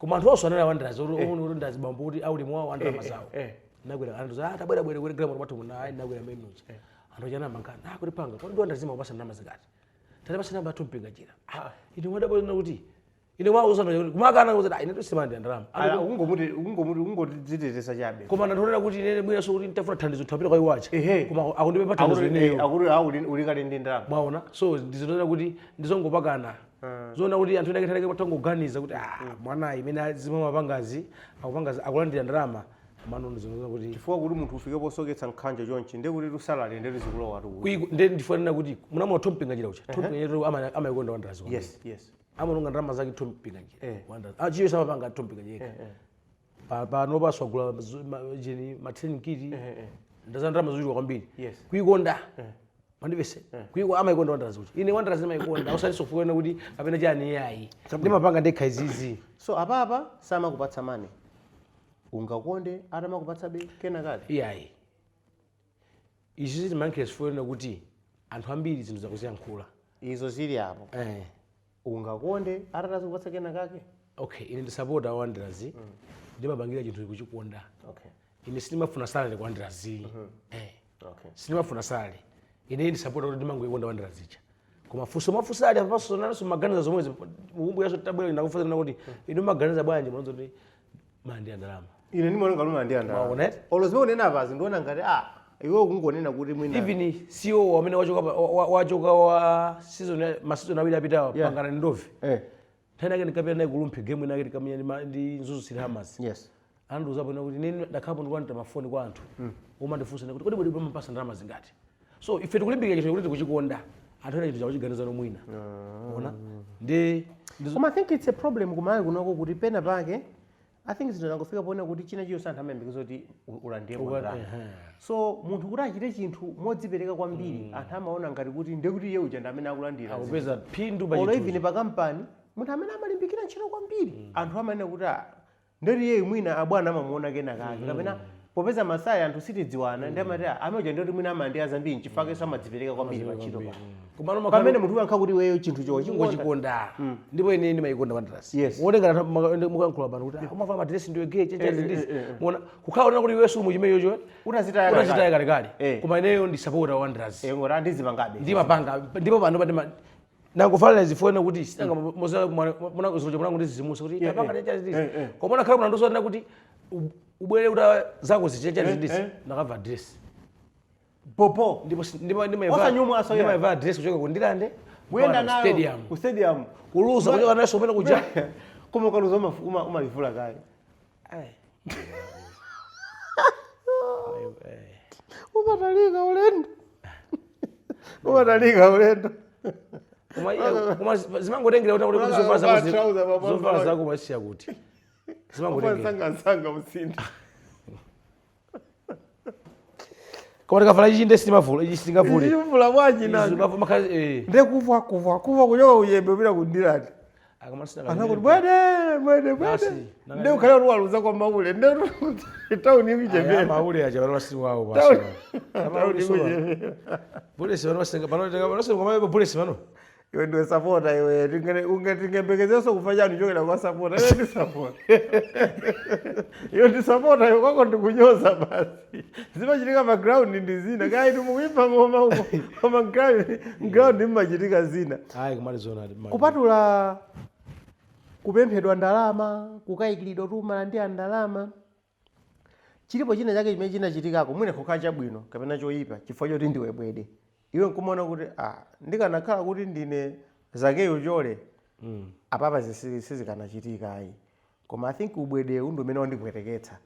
koma anthu onse anali wandazi uri ndazi bambo kuti auli mwawo andalama zawo nakwera anthu za tabwera kwera mwatu munayi nakwera memuchi anthu chana mangana kuti panga kodi ndo ndazima kupasa ndalama zikati tata pasa namba tumpinga njira ine wadabona kuti ine wauzana kumakana kuti ine tusimandi ndalama ungomudzitetesa chabe koma ndatolela kuti ine mwina so kuti ntafuna thandizo thapira kwa iwache koma akundipe pathandizo ineyo akuri uli kale ndi ndalama mwaona so ndizitolela kuti ndizongopakana zona kuti anthu ine kutangoganiza kuti mwanayi imene zimapangazi akulandira ndalama mano ndizinoza kuti chifukwa kuti munthu ufike posoketsa nkhanja chonchi ndi kuti lusalale ndi lizikulowa tu ndi ndifanira kuti munamo tompinga njira ucha tompinga njira amayikonda wandazi yes amalonga ndalama zake tompinga njira wandazi achiyo samapanga tompinga njira pano paswagula jeni matraining kit ndaza ndalama zochuluka kwambiri kuikonda mandivese kuiko amayikonda wandazi ucha ine wandazi amayikonda usaliso kufuana kuti apena chani yayi ndimapanga ndekha izizi so apapa samakupatsa mane ungakonde atamakupatsa be kena kale iyayi izi zimankhe sifuena kuti anthu ambiri zinthu zakuziyankhula izo zili apo ungakonde atatazikupatsa kena kake okay ine ndisapota wandirazi ndimapangira chinthu kuchikonda ine sindimafuna salary kwa wandirazi sindimafuna salary ine ndisapota kuti ndimangoyikonda wandirazicha koma funso mafusali apaso nanso maganiza zomwezi umbu yaso tabwera ndakufunsa kuti ine maganiza bwanji mwanzo kuti mandi andalama ine ndimaona ngaluma ndi andalama olozime unena apazi ndiona ngati iwe kungonena kuti mwina even CEO amene wachoka wa season awiri apitawa pangana ndovi thena ke ndikapita naye kulumphe game inake tikamenya ndi Nzuzu City Hammers anduza pona kuti nini ndakhapo ndikwanta mafoni kwa anthu uma ndifunsa kuti kodi bodi mapasa ndalama zingati so ife tikulimbika chinthu kuti tikuchikonda anthu ena chinthu chakuchiganizano mwina ona koma I think it's a problem kumali kunoko kuti pena pake I think zinthu zangofika pona kuti china chiyo santhu amayembekeza kuti ulandire kwa so munthu kuti achite chinthu modzipereka kwambiri anthu amaona ngati kuti ndekuti iye uja ndi amene akulandira akupeza phindu olo even pa kampani munthu amene amalimbikira ntchito kwambiri anthu amanena kuti ndeti iye mwina abwana amamuona kena kake kapena popeza masaya anthu sitidziwana ndi amati amauja ndoti mwina amandiya zambiri nchifukwa samadzipereka kwambiri pa ntchito pamene munthu uyankha kuti iweyo chinthu chochikonda ndipo ine ndimayikonda wandirasi wotengana mukankhula pano kuti umava madiresi ndiwe gay chachazindisi muona kukhala unena kuti iwesu muchimeyocho utazitaya kalekale koma ineyo ndisapota wandirasi ndizipangabe ndimapanga ndipo pano pati nangofanana zifuna kuti sitanga muna kuzoja muna kuti zizimusa kuti tapanga chachazindisi koma unakhala kuna ndosona kuti ubwere uta zako zichachazindisi nakava dress popo ndimaiva dress kuchoka kundilande kuyenda nayo ku stadium kuluza kuchoka nayo somena kuja koma ukaluza umalivula kale umatalika ulendo koma zimangotengera kuti zovala zako masiya kuti zimangotengera msinda koma tikavala ichi nde sitimavula ichi sitingavule chimvula bwanji nde kuva kuchoka uyembe upita kundilani anakuti bwede nde ukhale kuti waluza kwa maule nde tauni imichepera maule aja wasi wawo bulesi pano iwe ndiwe sapota iwe tingembekeze kufa chanu chokera kwa sapota iwe ndi sapota iwe ndi sapota iwe kwako ndikunyoza basi zimachitika pa ground ndi zina kaya timukuyimba ngoma uko koma ground imachitika zina kupatula kupemphedwa ndalama kukayikiridwa tuma ndi ndalama chilipo china chake chimene chinachitikako mwina kukhala chabwino kapena choyipa chifukwa choti ndiwe bwede iwe nkumaona kuti ndikanakhala kuti ndine Zakeyo Chole apapa sizikanachitika ayi koma I think ubwedewu ndi umene wandipweteketsa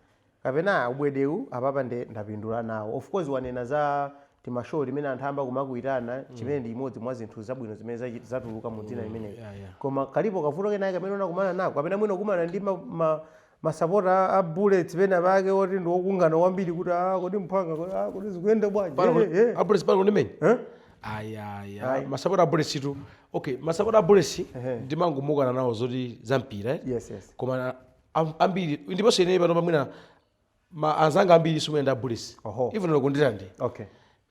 kapena ubwedewu apapa ndapindula nawo of course wanena za timashow limene anthu amba kumakuyitana chimene ndi imodzi mwa zinthu zabwino zimene zatuluka mu dzina limeneli koma kalipo kavuto kenake kamene unakumana nako kapena mwina kumana ndi masapota a bullets pena pake oti ndi okungana kwambiri kuti kodi mphanga kodi zikuyenda bwanji bullets pano ndimene masapota a bullets tu okay masapota a bullets ndimangomukana nawo zoti zampira koma ambiri ndiponso ine pano pamwina anzanga ambiri simuyenda a bullets even lokundira ndi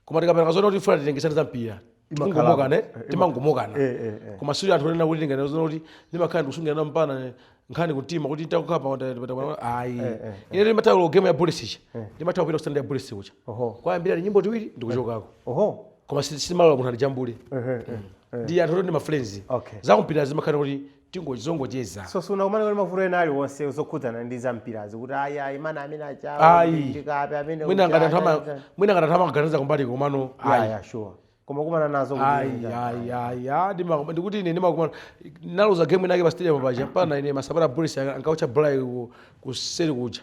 koma tikapena kazona kuti funa titengesana zampira tikungomokana timangomokana koma siri anthu onena kuti ndinganena kuti ndimakhala ndikusungira mpana nkhani kutima kuti ntakukapa ayi ine ndimathawa game ya bulisicha ndimathawa kupita kusitandi ya bulisi ucha kwayambira nyimbo tiwiri ndikuchokako koma simalola munthu alijambule ndi anthu ndi mafriends zakumpira zimakhala kuti tingozongocheza so suna kumane kuti mavuto ena aliwonse zokhudzana ndi zampirazi kuti ayi mana amene achawo ndikape amene mwina ngati anthu amaganiza kumbali komano sure koma kumana nazo ndikuti ine ndimakumana naloza game inake pa stadium paja pana ine masapota bulisi ankaucha bulai kuseri kuja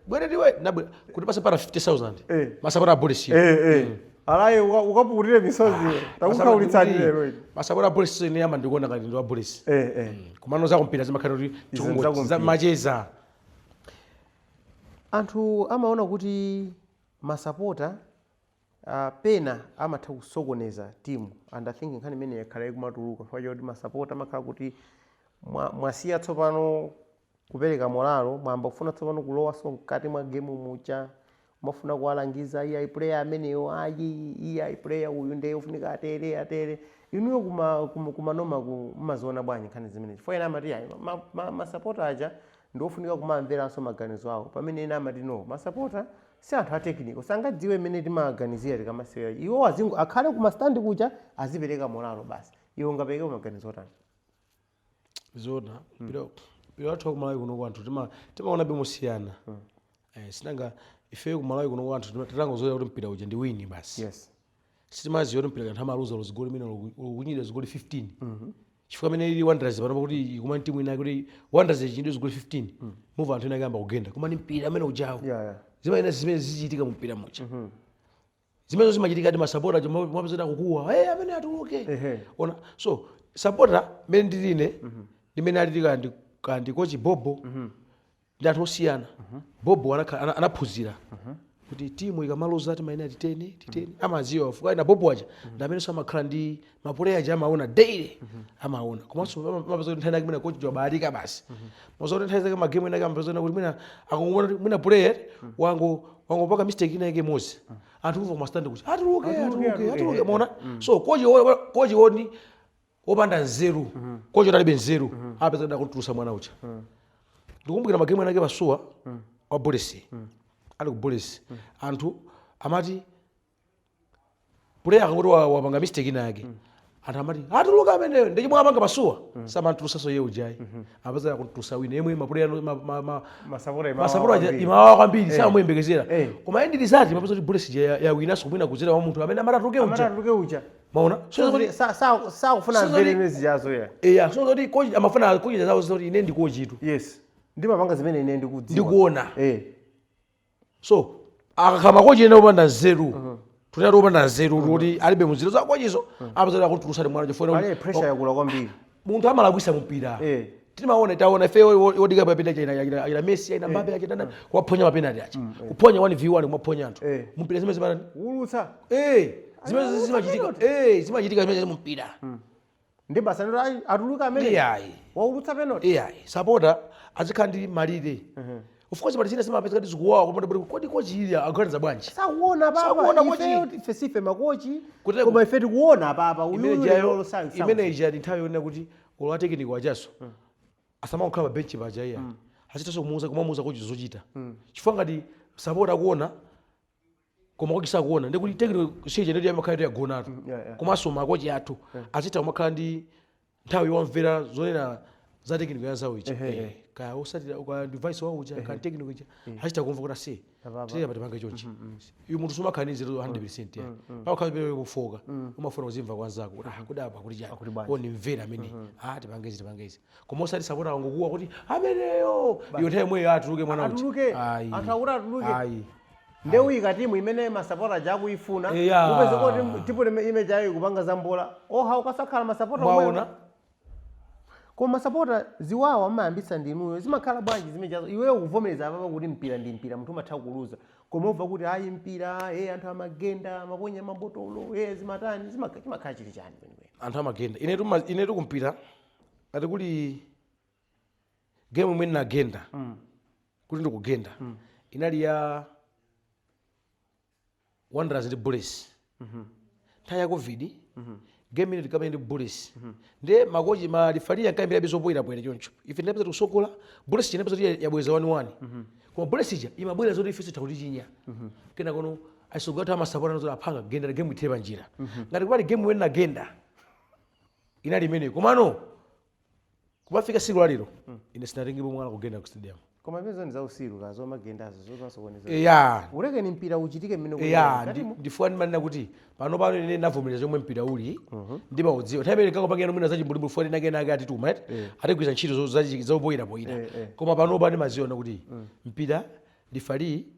bwerediwe kuti pasa para 50,000 masapota bulisi alaye ukapukutire misozi takukhaulitsani lero ine masapota bulisi ine yama ndikuona ngati ndi wa bulisi kumano zakumpira zimakhala kuti macheza anthu amaona kuti masapota pena amatha kusokoneza timu and I think nkhani imene yakhala ikumatuluka chifukwa kuti masapota amakhala kuti mwasiya tsopano kupereka moralo mwamba kufuna tsopano kulowaso mkati mwa game mucha mafuna kuwalangiza iya player ameneyo iya player uyu ndiye ufunika atere inuyo kumanoma kumaziona bwanji nkhani zimene chifukwa ena amati ayi masapota aja ndiofunika kumamveranso maganizo awo pamene ena amati no masapota si anthu a technical sangadziwe imene timaganizira tikamasewera iwo akhale kumastandi kucha azipereka moralo basi iwo ungapereke maganizo otani zona pilo athu kumalawi kuno kwanthu timaona bemusiyana sinanga ife kumalawi kuno kwanthu titangozoya kuti mpira uja ndi wini basi sitimaziwa kuti mpira anthu amaluza lozigoli mene ukunyira zigoli 15 chifukwa mene ili Wanderers panopa kuti ikumani timu inake kuti Wanderers ichindi zigoli 15 muva anthu inake amba kugenda koma ni mpira amene ujawo zimene zichitika mu mpira mucha zimene zimachitika ndi masapota mwapezera kukuwa amene atuluke ona so supporter mene ndiline ndimene ali kandi coach Bobo ndi anthu osiyana Bobo anaphunzira kuti timu ikamaluza timayenera titeni amaziwa fuka ina Bobo aja ndamene samakhala ndi mapuleya aja amaona daily amaona komanso mapeza kuti nthani yake mwina coach wabalika basi mazo kuti nthani yake magame inake amapeza kuti mwina akungona kuti mwina player wangopaka mistake inake mozi anthu kuva kumastandi kuti atuluke maona so coach woni wopanda nzeru coach utalibe nzeru apeza kuti akuntulusa mwana ucha ndikumbukira magame inake pasuwa wa Bulisi ali ku Bulisi anthu amati player akangoti wapanga mistake inake anthu amati atuluka ameneyo ndichimwe apanga pasuwa samantulusaso ye ujayi apeza akuntulusa wina yemwe mapuleya masapota imawawa kwambiri samuyembekezera koma endili zati mapeza kuti Bulisi yawinaso mwina kuzera wa munthu amene amatuluke uja maona sakufuna mvere imezi jazo so kuti coach amafuna kuchita zawo zoti ine ndi coach itu ndimapanga zimene ine ndikuona so akakhala coach ene opanda nzeru tunati opanda nzeru kuti alibe muziro za coachizo apazati akuntulusa ndi mwana chifukwa ali pressure yakula kwambiri munthu amalakwisa mpira taona ife wodika pa penalty ina Messi ina Mbappe achitana kuwaphonya ma penalty acha kuphonya 1v1 kumaphonya anthu mpira zimene zimana ulutsa zimene zimachitika zimene mpira ndi basa ndo atuluka amene waulutsa penalty supporter azikhala ndi malire of course pali china simapeza kuti zikuwawa kodi coach ili aganiza bwanji sakuona papa ife sife makochi koma ife tikuona papa uyuyo imene ija nthawi yonena kuti olo technical ajaso asamakukhala pa bench paja iya achitaso kumamuza coach zochita chifukwa ngati supporter akuona koma coach sakuona ndikuti technical stage ndiyo yamakhala yagonatu komanso makochi athu achita kumakhala ndi nthawi yomvera zonena za technical ya zawo ichi kaya usatira kwa device wawo uja ka technical ichi hachita kumva kuti asi tira patipanga chonchi uyu munthu sumakhala ni 100% pakhala kufoka umafuna kuzimva kwanzako kuti apa kuti chani oni mvera amene tipangezi koma usati sapota wangokuwa kuti ameneyo iyo nthawi imwe atuluke mwana uchi anthu akuti atuluke ndewika timu imene masapota jakuifuna upeze kuti tipo image yayo kupanga zambola ukasakhala masapota omwe koma masapota ziwawa amayambisa ndinuyo zimakhala bwanji zimejazo iweyo ukuvomereza apapa kuti mpira ndi mpira munthu umatha kuluza koma ubva kuti ayi mpira anthu amagenda amaponya mabotolo zimatani zimakhala chili chani anthu amagenda inetu kumpira ati kuli game imene nagenda kuti ndikugenda inali ya Wanderers ndi Bulisi taya covid game ine tikamene ndi Bullets nde makochi malifalia nkaimbira bizo boira bwere choncho ife ndapeza tusokola Bullets chinapeza kuti yabweza 1-1 koma Bullets ija imabwera zoti ife sitakuti chinya kena kono aisogota amasapota nazo apanga genda game itheba njira ngati kupali game wena genda inali imene komano kumafika siku lalero ine sinatengepo mwana kugenda ku stadium koma imezo ndi za usiku kazo magendazo zopasokoneza ya uleke ni mpira uchitike mmene ya ndifuani manena kuti pano ine navomereza zomwe mpira uli ndimaudziwa nthawi imene kakopangira mwina zachimbulibulu fuani nake atituma atigwiza ntchito zoboyira koma panopa ndimaziona kuti mpira lifali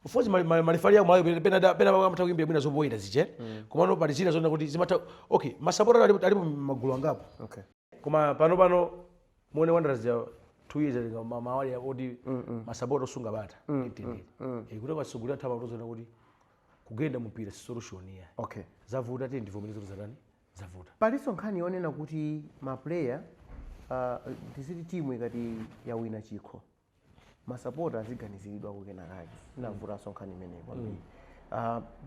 ufozi malifali ya mwayo pena amatha kuimbira mwina zoboyira zije komano pali zina zona kuti zimatha okay masapota alipo magulu angapo koma pano muone Wanderers ya 2 years ago mawali odi masapota osunga bata kuti masugulira thapa kutozana kuti kugenda mpira si solution ya zavuta ti ndivomereza kuzatani zavuta paliso nkhani yonena kuti ma player tisiti timu ikati yawina chikho masapota aziganiziridwa kukena kake navuta nkhani imeneyo kwambiri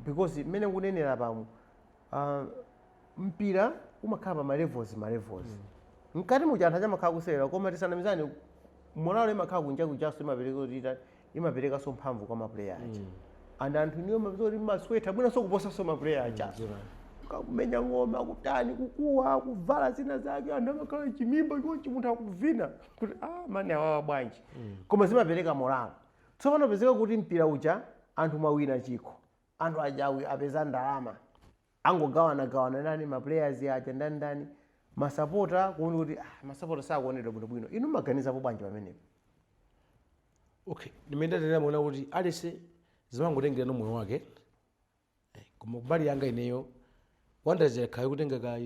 because mmene kunenera pamwe mpira umakhala pa ma levels mkati muja anthu achamakhala kusewera koma tisanamizani moralo imakhala kunjaso imapereka so mphamvu kwa maplayer aja and anthu niyo mapizoti masweta mwina sokuposa so maplayer aja kumenya ngoma kutani kukuwa kuvala zina zake anthu amakhala chimimba chonchi munthu akuvina kuti mani awawa bwanji koma zimapereka moralo tsopano pezeka kuti mpira uja anthu mawina chikho anthu ajawi apeza ndalama angogawana nani maplayers aja ndani masapota kuona kuti masapota sakuonedwa bwino inu maganizapo bwanji pamenepo okay nimenda ndinamuona kuti alese zimangotengera no moyo wake koma kubali yanga ineyo Wanderers yakhaye kutenga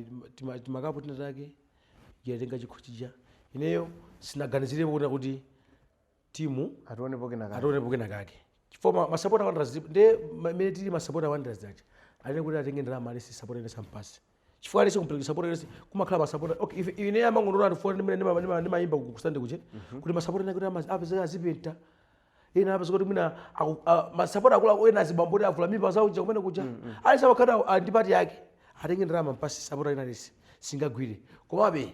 timakapo tinatake yatenga chikho chija ineyo sinaganizirepo kuona kuti timu atione pokena kake chifukwa masapota Wanderers nde mene tili masapota Wanderers aja alene kuti atenge ndalama alese sapota ine sampasi chifukwa alese kumpeleka sapota alese kumakhala masapota okay ine amangondola ndifuna ndimayimba kusande kuche kuti masapota ine kuti apezeka azipenta ina hapa zikoti mina masapota akula ena azibambodi avula mimba zauja kumene kuja alese wakhala ndipati yake atenge ndalama mpasi sapota ina alese singagwire komabe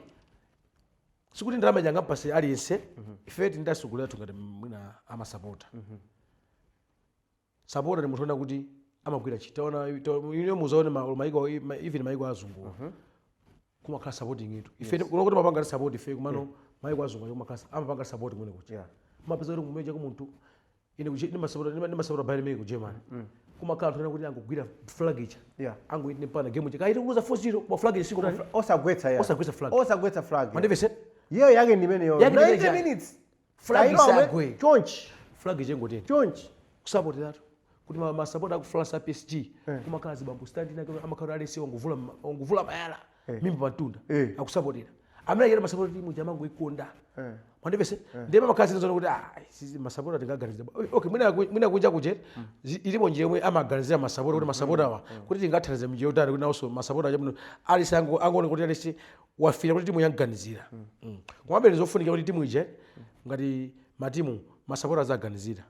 sikuti ndalama janga mpasi aliyense ifeti ndasugulira tungati mwina amasapota sapota ni munthu ona kuti amagwira chitaona ine muzaone maiko even maiko azungu kumakhala supporting itu ife kunokuti mapanga support ife kumano maiko azungu kumakhala amapanga support mwene kuti mapeza kuti kumeja kumuntu ine masapota Bayern Munich ku Germany kumakhala tuna kuti angogwira flag icha ango ine pana game icha kaiti kuza 4-0 kwa flag isiko tani osagwetsa flag mandivese yeye yake ndimene yo 90 minutes flag isagwe chonchi flag ichengo chonchi kusupport that kuti masapota ku France PSG kumakhala zibambo stand ina amakhala alesi onguvula mayala mimba matunda akusapotera amene yera masapota timu jamango ikonda mandivese ndema makazi nzona kuti sisi masapota tingaganiza okay mwina kunja kuje ilipo njira yomwe amaganizira masapota kuti masapota wa kuti tingathanize mjira utani kuti naso masapota ajabuno alisi angone kuti alisi wafira kuti timu yanganizira komabe ndizofunika kuti timu ije ngati matimu masapota azaganizira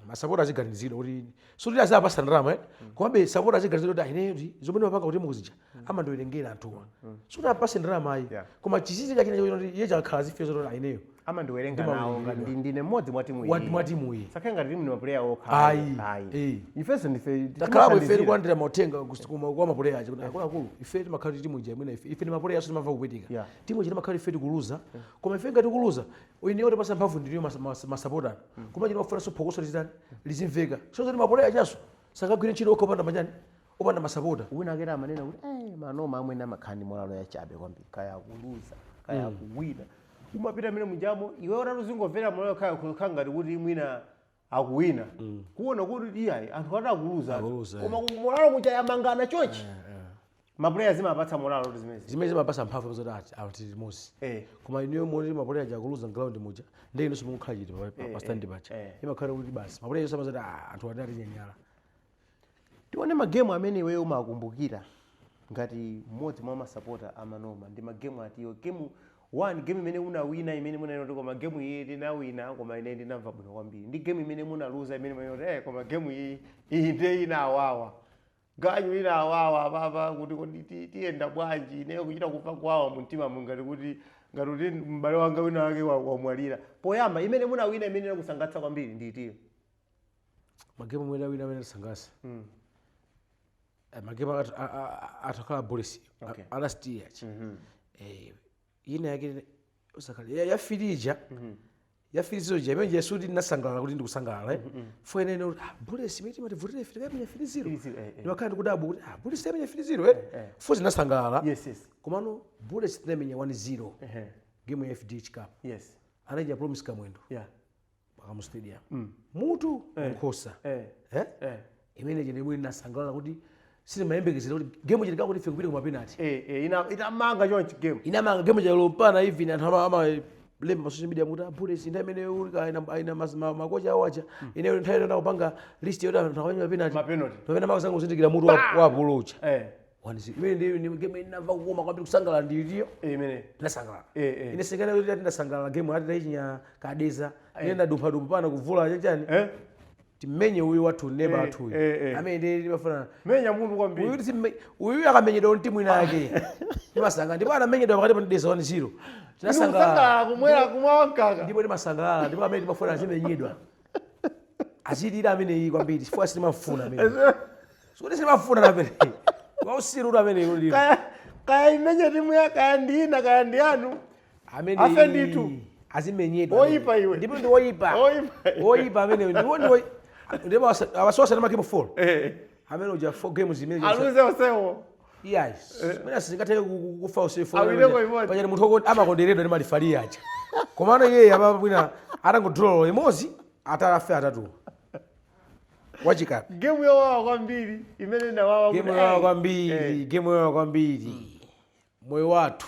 masapota aziganizira kuti suti azapasa ndalama komabe sapota aziganizira kuti ineyo zomwe mapanga kuti mukuzija amandowerengera anthuwa suti apase ndalama ayi koma chisisi chakina choti iye chakhala zifezo kuti ineyo amandowerenga nawo ngati ndine mmodzi mwa timu iyi sakhe ngati timu ni maplayer okhala ayi ifeso ndife takhalabo ife tikuandira mauthenga kwa maplayer aja kuti akuluakulu ife timakhala timu ija imene ife ni maplayer aso timamva kupetika timu ija timakhala ife tikuluza koma ife ngati tikuluza ineyo tipasa mphamvu ndiniyo masapota koma chino mafuna sophokoso litani lizimveka sozo ti maplayer ajaso sakagwira ntchito okha opanda masapota wina akera amanena kuti manoma amwene amakhani molalo yachabe kwambiri kaya akuluza kaya akuwina umapita mene mujamo iwe utatuzingomvera molalo kaya ngati kuti mwina akuwina kuona kuti iyayi anthu ati akuluza koma molalo kucha yamangana chonchi maplayer zimapatsa molalo kuti zimene zimapasa mphamvu zoti ati limosi koma ineyo moti maplayer aja akuluza ground muja ndi inenso mukukhala chiti pa stand pacha imakhala kuti basi maplayer yonse amazoti anthu ati atinyenyala tione magemu amene iweyo umakumbukira ngati mmodzi mwa masapota amanoma ndi magemu atiyo game imene unawina imene munanoti koma game iyi tinawina koma ine ndinamva bwino kwambiri ndi game imene munaluza imene munanoti koma game iyi ndiye inawawa ganyu ina awawa baba kuti tienda bwanji ineyo kuchita kufa kwawa mumtima mungati kuti ngati m'bale wanga wina wake wamwalira poyamba imene munawina imene kusangatsa kwambiri ndiitiyo magemu mwina wina amene sangatsa magemu atakhala Bullets last year ina yake usakhala yafirija yafirizoja imene jesuti nasangalala kuti ndikusangalala fo ene Bullets imene mativutire ifirika imene yafiriziro ndiwakhala ndikudabu kuti Bullets imene yafiriziro fo zinasangalala komano Bullets tinamenya 1-0 game ya FDH Cup anaija Promise Kamwendo mu stadium mutu nkhosa imene je ndimwe nasangalala kuti sine mayembekezera kuti game je ndikakuti ife kupita ku mapenalty inamanga chonchi game inamanga game je lompana hivi anthu ama lemba social media muta Bullets nda imene ulika ina makocha awacha ine nthawi ina kupanga list yoti anthu akwanyi mapenalty pamene makazanga kuzindikira mutu wa Bulucha imene ndi game inamva kukoma kwambiri kusangalala ndiliyo imene nasangalala ine sekana kuti ndasangalala game ati taichinya kadeza ine ndadumpha pana kuvula chani timenye uyu wathu neba athu amene ndi mafuna menya munthu kwambiri uyu akamenyedwa ndi timu ina yake ndimasanga ndipo anamenyedwa pakati pa deza 1-0 tinasangala kumwera kumwankaka ndipo ndimasangala ndipo amene timafuna azimenyedwa achitira amene iyi kwambiri chifukwa sitimafuna amene sikuti sitimafuna amene wausiru amene yuli kaya imenye timu ya kaya ndina kaya ndi anu amene afe nditu azimenyedwa oyipa iwe ndipo ndi oyipa amene ndipo abasosa na makimu 4 amene uja 4 games zimene aluze osewo yes mena singathe kufa usefu panyani munthu amakonderedwa ndi malifalia aja komano iye ababwina atangodraw emozi atarafe atatu wachikapa game yawawa kwambiri imene nawawa game yawawa kwambiri game yawawa kwambiri moyo wathu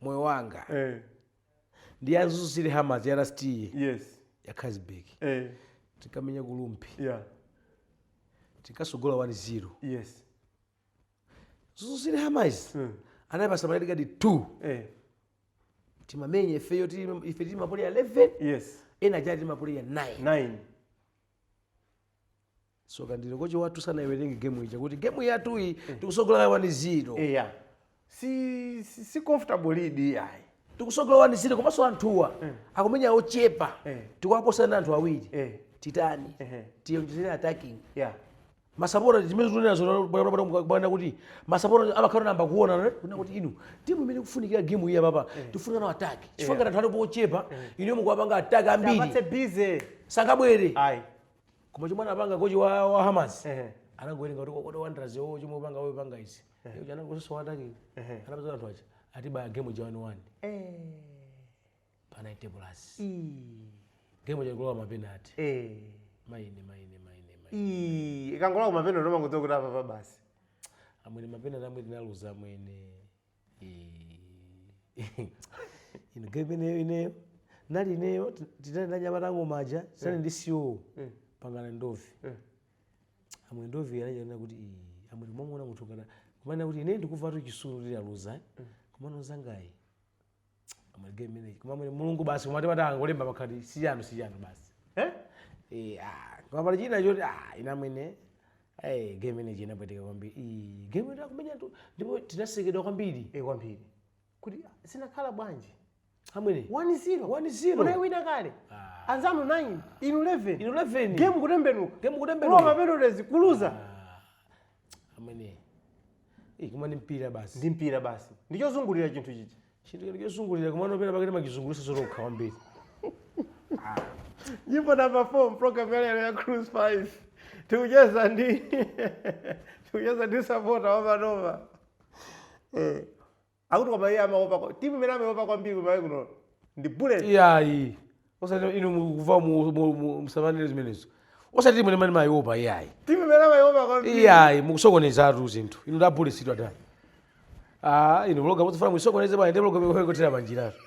moyo wanga ndi yazuzire Hammers ya last year ya Kazibek tikamenya kulumpi tikasogola 1-0 zuzire Hammers anayipasa maledi 2 timamenye ifeyo ife tili mapoli ya 11 ena jati tili mapoli ya 9 so kandile kocho watu sana iwerenge game ija kuti game yatu iyi tikusogola 1-0 si comfortable lead yayi tikusogola 1-0 komanso anthuwa akumenya ochepa tikuwaposana anthu awiri titani tiyonjezera attacking masapota zimene tunenazo bwana kuti masapota amakhala namba kuona kuna kuti inu timu imene kufunikira game iya papa tifuna na attack chifanga anthu alipo ochepa inu mukuwapanga attack ambiri abatse busy sangabwere koma chimwana apanga kochi wa Hammers anangowerenga kuti kodo Wanderers yo chimwe upanga wewe panga izi yo anangososo wataki anapeza anthu acha atiba game ja 1-1 pa 90 plus game ja kulowa mapenalty maine ikangola kumapeno noma ngotokuti apa basi amwene mapenalty amwe tinaluza amwene ino game ineyo nali ineyo titani ndanyamatango maja sane ndi CEO pangana ndovi amwe ndovi anajana kuti amwe momona munthu kana kumana kuti ine ndikuva tu chisulu tili aluza kumana zangayi amwe game ineyi kumamwe mulungu basi kumati matangolemba makhati siyano basi kama pali china choti ina mwene game ineyi inapatika kwambiri game ina kumenya tu ndipo tinasekedwa kwambiri kwambiri kuti sinakhala bwanji amwene 1-0 unaiwina kale anzanu 9 inu 11 game kutembenuka kulowa mapenalty kuluza amwene koma ndi mpira basi ndi mpira basi ndichozungulira chinthu chichi chinthu chozungulira kumano pena pakati makizungulisa zolokha kwambiri nyimbo namba 4 program ya Cruise 5 tukucheza ndi supporter wa Manova akuti koma iye amaopa timu imene amaopa kwambiri kumawe kuno ndi Bullets iyayi osati inu mukuva musamanire zimenezo osati timu imene mayopa iyayi timu imene amaopa kwambiri iyayi mukusokonezatu zinthu inu da Bullets idwa inu vloga mutafuna musokoneze bwana ndi vloga kotera panjiratu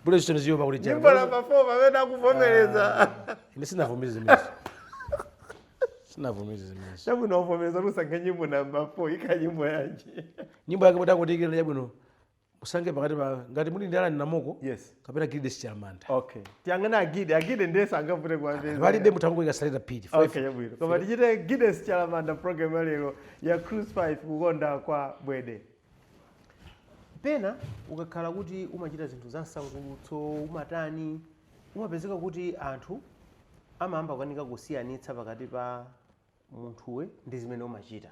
Bullets tone ziyopa kuti jana nyimbo namba 4 pamene akuvomereza ine sinavomereza zimenezo chabwino uvomereza lusange nyimbo namba 4 ika nyimbo yanji nyimbo yake mutangotikira chabwino musange pakati pa ngati muli ndi Alan Namoko yes kapena Gildes Chalamanda. okay tiyangana agide ndese angavute kwambiri palibe mutangoika salita pili okay yabwino koma tichite Gildes Chalamanda program lero ya Cruise 5 kukonda kwa Bwede. Pena ukakhala kuti umachita zinthu za msangulutso umatani umapezeka kuti anthu amayamba kukanika kusiyanitsa pakati pa munthuwe ndi zimene umachita.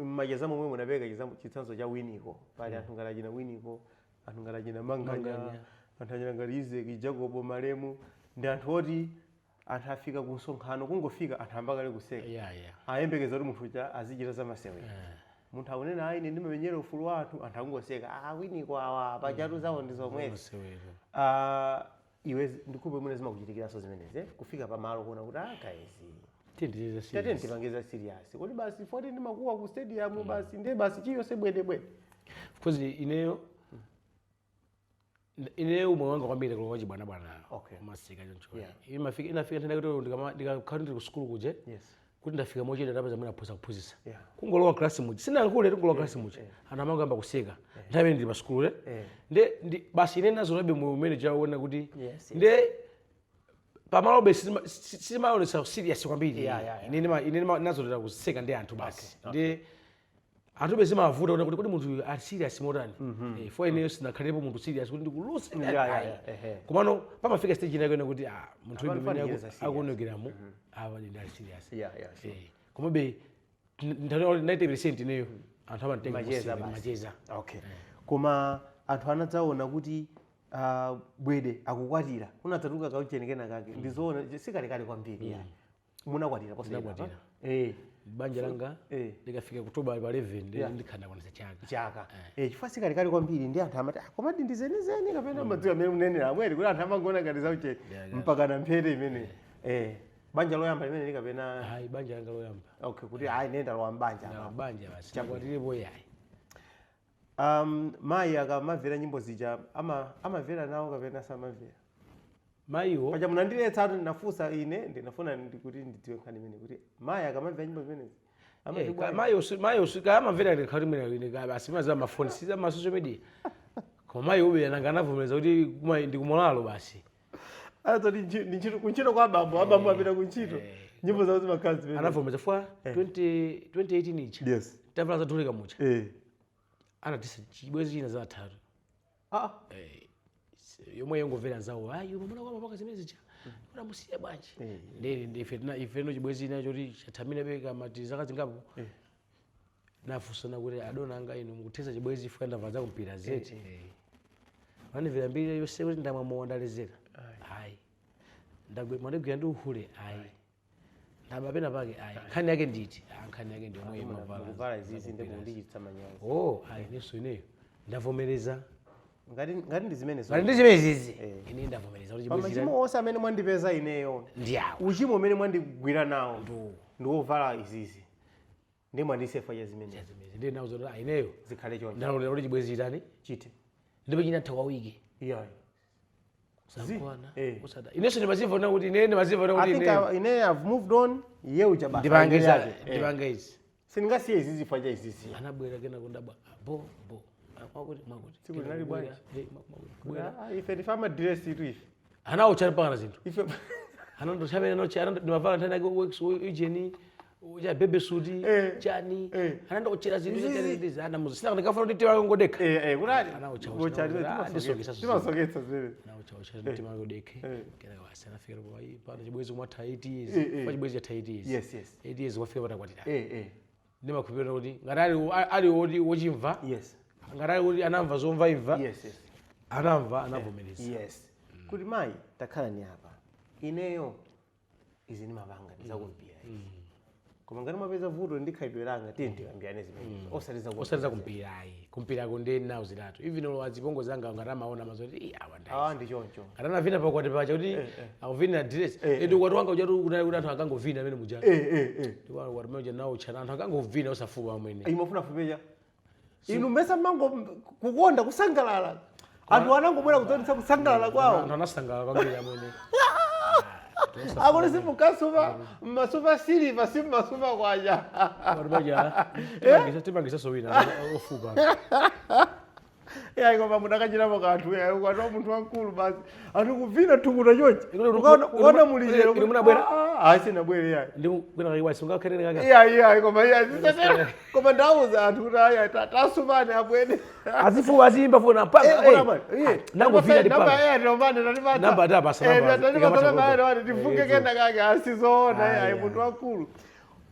Macheza momwe munapeka chitsanzo cha Winiko pali anthu ngati achina Winiko, anthu ngati achina Manganya, anthu achina ngati Isaac Jacob Malemu ndi anthu oti anthu afika ku msonkhano kungofika anthu ambakale kuseka ayembekeza kuti munthu uja azichita za masewera. Munthu akunena ine ndimamenyera ufulu wa anthu akungoseka Winiko awa pachatu zawo ndi zomwezi. Iwe ndikupe mwene zimakuchitikiraso zimenezi kufika pamalo kuona kuti guys tipangiza serious kuti basi 14 ndimakuwa ku stadium basi ndiye basi chiyonse bwede of course ineyo umwe wanga kwambiri kwa chibwana masika choncho inafika ntenda kuti ndikakhala ndili ku school kuje kuti ndafika mochedwa ndapeza mwina kuphunzitsa kungolowa class muja sinankule kungolowa class muja anthu amangamba kuseka nthawi ndili pa school ndi basi ine nazo labe mu manager waona kuti nde pamalobe simaonesa serious kwambiri ine nazolera kuseka ndi anthu basi ndi anthu bezimavuta kuona kuti munthu ali serious motani for ine sinakhalepo munthu serious kuti ndikulusa komano pamafika stage ina kuona kuti munthu wimene akuonekeramu awa ndi ali serious komabe 90% ineyo anthu amatenga macheza okay koma anthu anadzaona kuti Bwede akukwatira unadzatuka kauchenekena kake ndizoona sikalekale kwambiri munakwatira posakwatira banja langa likafika Oktoba 11 ndikhanda kwanisa chaka chifukwa sikalekale kwambiri ndi anthu amati koma ndizeni kapena madziwa amene munenera amweri kuti anthu amangona ngati zauche mpaka na mphete imene banja loyamba limene likapena banja langa loyamba okay kuti nenda lowa mbanja basi chakwatirepo yayi mayi akamavera nyimbo zija amavera nawo kapena samavera mayiwo paja munandiletsa atu ndinafunsa ine ndinafuna kuti ndidziwe nkhani imene kuti mayi akamavera nyimbo zimenezi mayiwo amavera ndikhati imene basi maziwa mafoni siza ma social media koma mayiwo ube nanga anavomereza kuti ndikumolalo basi azoti kunchito kwa abambo apita kunchito nyimbo zawo zimakhala zimene anavomereza fwa 2018 ichi yes tavala zatulika mucha anatisa chibwezi china za 3 yomwe yongomvera zawo ayo mwana kwa mapaka zimene zija kuna musiya bwanji ndi ife no chibwezi china choti chathamina beka mati zaka zingapo nafunsana kuti adona anga inu mukuthetsa chibwezi ife ndamva za kumpira zeti vanimvera mbiri yonse kuti ndamwa ndalezera ayi ndagwira ndi uhule ayi ndabapena pake ayi nkhani yake nditi nkhani yake ndi omwe imavala izizi ndikundichitsa manyazi ayi neso ineyo ndavomereza ngati ndi zimene zimenezi ine ndavomereza kuti chibwezi machimo onse amene mwandipeza ineyo ndiyawo uchimo umene mwandigwira nawo ndi wovala izizi ndi mwandisefa cha zimene ndi nawo zoti ineyo zikhale choncho ndalolera kuti chibwezi chitani chite ndipo china thawa wiki iyayi sakwana usada ineso ndimaziva na kuti ine I've moved on yeu chabasa ndipanga izi sindingasiye izizi fanya izizi anabwera kena kundaba bo mwakuti siku linali bwanji ife ndifama dress itu ife anawo chali panga na zinthu ife anando chabene no chana ndimavala ntana yake works ujeni uja bebe sudi chani anando kuchira zinthu zitende ana muzisina ndikafuna kuti tiwa ngodeka kunali anawo ndisokesa zile anawo chawo tiwa ngodeka kena wasa nafika kwa pana chibwezi mwatha 8 years kwa chibwezi cha 8 years yes 8 years wafika patakwatira ndimakhupira kuti ngati ali wochimva ngati kuti anamva zomva imva anamva anavomereza kuti mayi takhala ni apa ineyo izi ni mapanga ndizakumpira koma ngati mwapeza vuto ndikhaidwe langa tiyambiyane zimene osaliza kumpira ayi kumpirako ndi nawo zitatu even wazipongo zanga ngati amaona mazoti awa ndi choncho ngati anavina pakwati pacha kuti akuvina dress edu kwati wanga ujatu kuti anthu akangovina amene muja ndikwati kwati manje nawo chana anthu akangovina osafuka amwene imafuna fupeja inu mesa mango kukonda kusangalala anthu anangobwera kudzonisa kusangalala kwawo anthu anasangalala kwambiri amwene akuli simukasuva masuva siliva simasuva kwaja kwati paja timangisa sowina ofupa ya koma mudakachirapo kanthu ya ukatoa munthu wankulu basi anthu kuvina thukuta chonchi ukaona mulije sinabwere ya ndibwera kaiwasi ungakherere kaka iya koma koma ndauza anthu kuti aya tasumane abwene azifuwa azimba fona mpaka nango vina ndi namba ya ndomane nalipata namba adapasa namba tifunge kenda kake asizoona ya munthu wankulu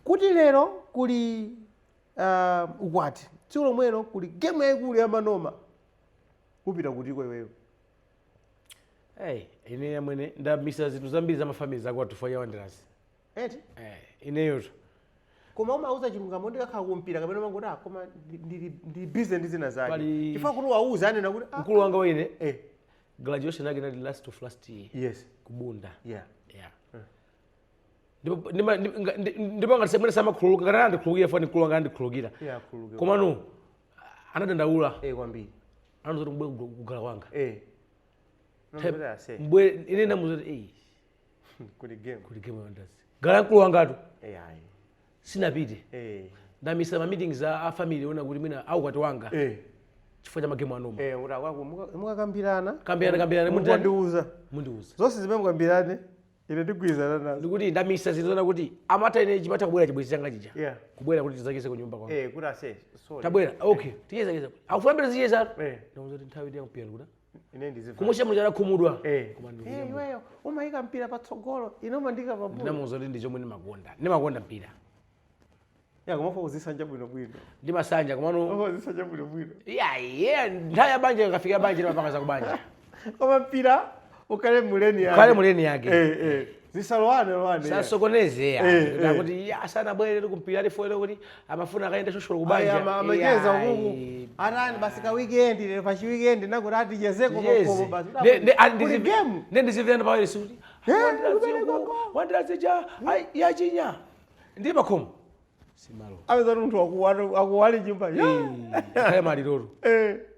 kuti lero kuli ukwati tsiku lomwelo kuli game yaikulu ya manoma upita kutiko iweyo ine yamwene ndamisa zinthu zambiri za mafamili zakwathu for Wanderers eti ineyoto koma umauza chilungamo ndikakhala kumpira kapena mangoda koma ndi busy ndi zina zake chifukwa kuti wauza anena kuti mkulu wanga waine graduation yake ndi last of last year yes kubunda yeah ndipo ngasemwene samakhululuka kana ndikhululukira fani mkulu wanga ndikhululukira koma no anadandaula kwambiri anozoti mbwe kugala kwanga mbwe ine namuzoti kuli game Wanderers gala mkulu wangatu sinapite ndamisa ma meetings a family ona kuti mina au kwati wanga chifukwa cha magemu anoma mukakambirana mundiuza zonse zimene mukambirane ine ndigwizana nazo ndikuti ndamisa zizona kuti amata ine chimata kubwera chibwezi changa chija kubwera kuti tizakise ku nyumba kwanga kuti ase sorry tabwera okay tiyeza akufambira ziyeza ndikuti nthawi ndi yampira kuda ine ndiziva kumusha mujana khumudwa iweyo umayika mpira patsogolo ine umandika pabuyo ndinamuza kuti ndichomwe ndimakonda mpira kumafa uzisanja bwino ndimasanja komano uzisanja bwino nthawi ya banja ikafika banja ndimapanga za kubanja koma mpira ukale muleni yake zisalowane sasokoneze kuti asana bwere kumpira alifoere kuti amafuna akaenda shosholo kubanja amacheza ukuku atani basi ka weekend lero pa chi weekend nakuti atichezeko makomo basi ndizivenda pawere suti Wanderers yachinya ndi makomo simalo aweza mtu akuwali nyumba akaya maliroro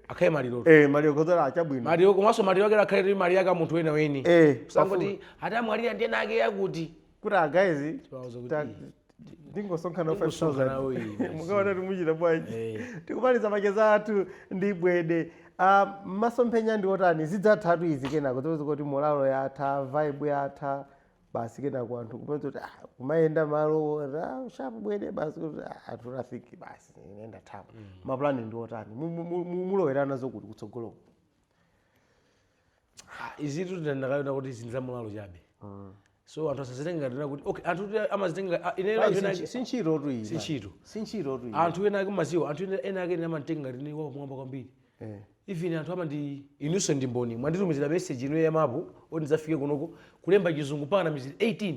akaya maliroro malio kozala achabwino malio komaso malio akera khairi mali yaka munthu wena weni kusangoti atamwalira ndiye nake yakuti kuti guys ndingosonkhana 5000 mukaona kuti muchita bwanji tikumaliza macheza athu ndi bwede masomphenya ndi otani zidzathatu izi kenako kuti moralo yatha vibe yatha basi kenako anthu kupenza kuti kumayenda malo shapu bwede basi kuti aturafiki basi nenda thapa maplani ndi otani mulowerana zokuti kutsogoloko izitu ndandakaona kuti zinza mulalo chabe so anthu asazitenga ndina kuti okay anthu amazitenga inena sinchiro tu iyi sinchiro tu iyi anthu ena kumaziwa anthu ena ake amatenga ndine wa kumwamba kwambiri even anthu amandi inuso ndimboni mwanditumizira message ino yamapo oti nzafike kunoko kulemba chizungu pana mizili 18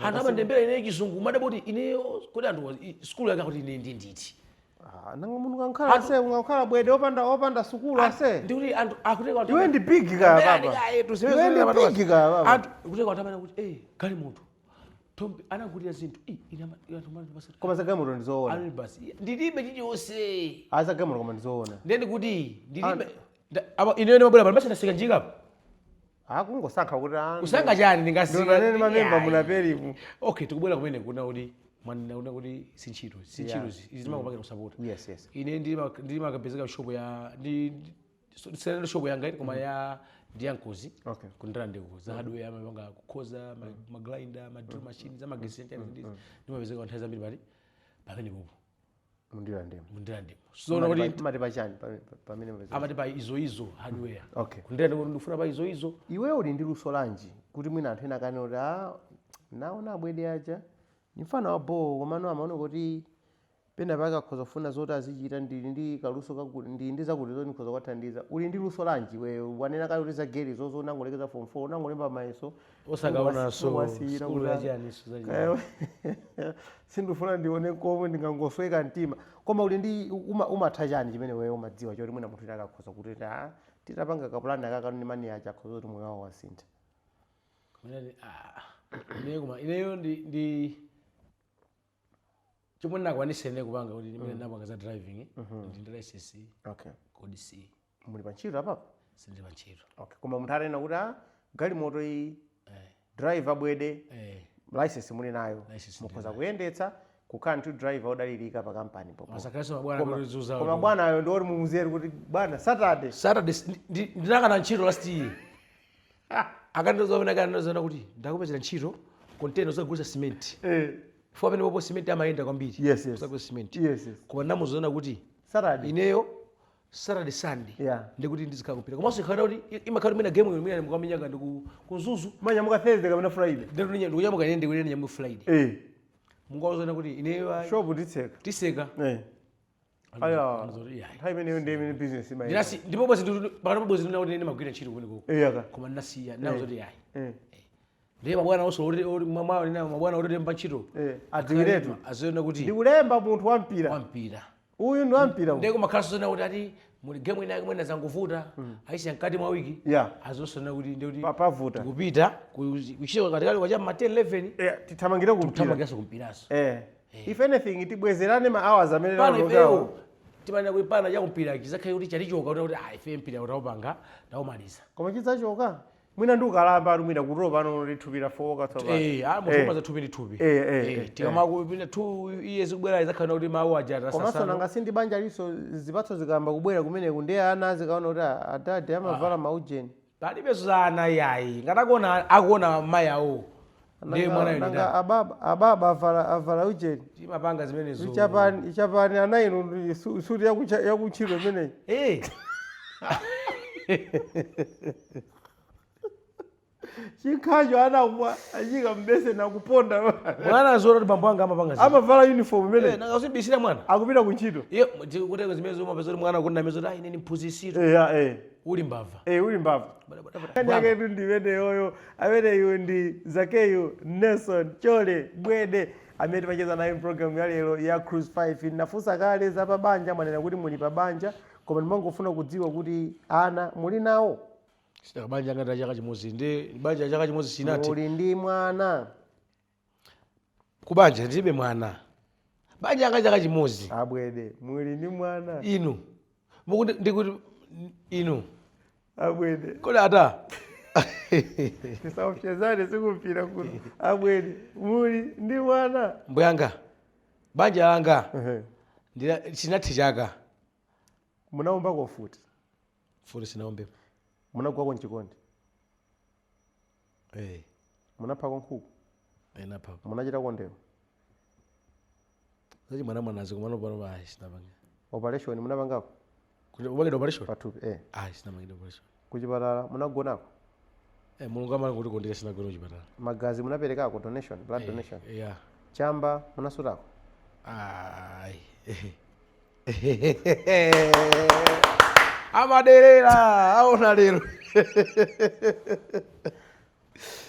anthu amandembera ine chizungu madaboti ineyo kuti anthu school yake kuti ine nditi nanga munhu kankhala ase ungakhala bwede opanda sukulu ase ndikuti anthu akuteka iwe ndi big ka baba iwe ndi big ka baba anthu kuteka anthu amene kuti gali munthu tombe anakutira zinthu koma zagamoto ndizoona ali basi ndilibe chilichonse azagamoto koma ndizoona ndeni kuti ndilibe ine mabwera pano basi ndaseka njika apa kungosankha kuti kusankha chani ndingasika nene mamemba munaperimu okay tikubwera kumene kuna kuti mwana kuti sinchito izimakupakira kusapota yes ine ndimakapezeka shop ya ndi shop yanga iti koma ya ndiyankozi kundira ndiko za hardware amapanga kukhoza magrinder drill machine za magesi chani ndizi ndimapezeka nthawi zambiri pali pamene popo mundira ndimo so kuti mati pachani pamene amati pa izo hardware kundira ndiko ndifuna pa izo iwe uli ndi luso lanji kuti mwina anthu ena akane kuti naona abwede aja mfana wa bo komano amaona kuti pena paka akhoza kufuna zoti azichita ndili ndi kaluso kakuti ndi zakuti zoti nkhoza kwathandiza uli ndi luso lanji wewe wanena kale kuti zageri zozo unangolekeza form 4 unangolemba mayeso osakaona so school ya jani sindifuna ndione komwe ndingangosweka mtima koma uli ndi umatha chani chimene wewe umadziwa choti mwina munthu akakhoza kuti titapanga kapulani akakani mani yacha akhoza kuti moyo wawo wasintha ineyo ndi chomwe ndakwanisene kupanga kuti ndimene ndapanga za driving ndi license code C muli pantchito apapo sindili pantchito koma munthu atanena kuti galimoto iyi driver bwede license muli nayo mukhoza kuyendetsa kukhala nthu driver odalirika pa kampani popo masakalaso mabwana kulizuza koma bwana ayo ndiwoti mumuzeri kuti bwana Saturday ndinakana ntchito last year akandizoona kuti ndakupezera ntchito container zogulisa cement fo pamene popo cement amayenda kwambiri kusagulisa cement koma ndamuzoona kuti Saturday ineyo Saturday Sunday ndikuti ndizikhala kupita komanso ikhala kuti imakhala imene game imene mukamenya ndi kuzuzu manyamuka Thursday kapena Friday ndinyamuka ine ndikulira nyamuka Friday mungauzana kuti ineyo shop tiseka aya nthawi imeneyo ndi imene business imayenda ndinasi ndipo bwezi pakati bwezi ndina kuti ine magwira ntchito kumeneko koma ndinasiya ndinazo kuti yayi ndiye mabwana onso mabwana otemba ntchito adziwiretu aziona kuti ndikulemba munthu wampira uyu ndi wampira ndiye kumakhalanso zona kuti ati muli game ina imene zangovuta aisiya mkati mwa wiki azosona kuti ndiye kuti pavuta tikupita kuchito katikati kwa chama 10-11 tithamangire kumpiraso if anything tibwezerane ma hours amene leo timana kuipana cha kumpira chizakhale kuti chalichoka kuti ife mpira utawupanga ndawumaliza koma chizachoka mwina ndi ukalamba mwina kutopa pano lithupira foka tsopano muthuma za thupi ndi thupi tikama kupita 2 years kubwera izakhale kuti mawu ajata sasana komanso nanga sindi banja liso zipatso zikamba kubwera kumeneku ndiye ana azikaona kuti adade amavala maujeni palibenso za ana yayi ngatakuona akuona mayi awo ndiye mwana nanga ababa avala ujeni timapanga zimenezo ichapani ana inu suti yakutchito imeneyi chikhacho anamwa achika mbese nakuponda mwana azora kuti bambo anga amavala uniform imene nanga usibisira mwana akupita kuntchito kuteka zimenezo umapeza kuti mwana kuti namezo ayi nini mphunzisiro uli mbava uli mbava kanyaketu ndimene yoyo amene iwe ndi Zakeyu Nelson Chole Bwede amene timacheza naye program ya lero ya Cruise 5 nafunsa kale za pabanja mwanena kuti muli pabanja koma ndimangofuna kudziwa kuti ana muli nawo sita banja ngata chaka chimodzi ndi banja chaka chimodzi sinati muli ndi mwana kubanja ndibe mwana banja anga chaka chimodzi Abwede muli ndi mwana inu mukuti ndikuti inu Abwede kodi ata tisaufyezane sikumpira kuno Abwede muli ndi mwana mbuyanga banja langa sinati chaka munaomba kofuti sinaombe munagwa konchikondi munaphako nkhuku naphako munachita kondero zachi mwana kumanopa bayi sinapanga operation munapangako ubangida operation pathupi sinapangida operation kuchipatala munagonako mulungu amali kuti kondera sinagona kuchipatala magazi munaperekako donation blood donation yeah chamba munasutako amaderera aona lero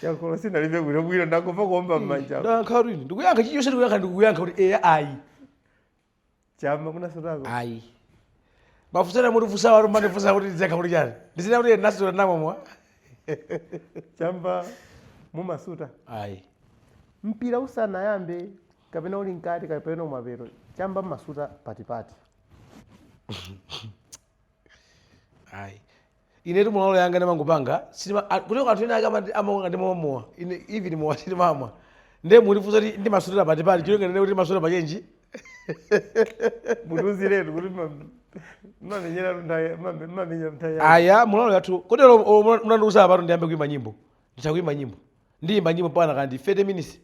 yankhola sinalibe bwino bwino ndakumva kuomba mmanja ndankha rini ndikuyankha chichonse ndikuyankha kuti ayi chamba munasutako ayi mafusana muri fusa wari mane fusa kuti dzeka kuti chani ndisina kuti nasura namwa chamba mumasuta ayi mpira usanayambe kapena uli nkati kapena umapero chamba masuta patipati ayi ine tumulalo yanga nemangupanga kuti kanthu ena ake amaonga ndimamowa ine even mowa sinimamwa nde mulifusa kuti ndimasutira patipati chilongene kuti masuta pachenji mutuziretu kuti mamenyera mtaya aya mulalo yathu kotero munandiuza apatu ndiyambe kuimba nyimbo ndichakuimba nyimbo ndiyimba nyimbo pana kandi 30 minutes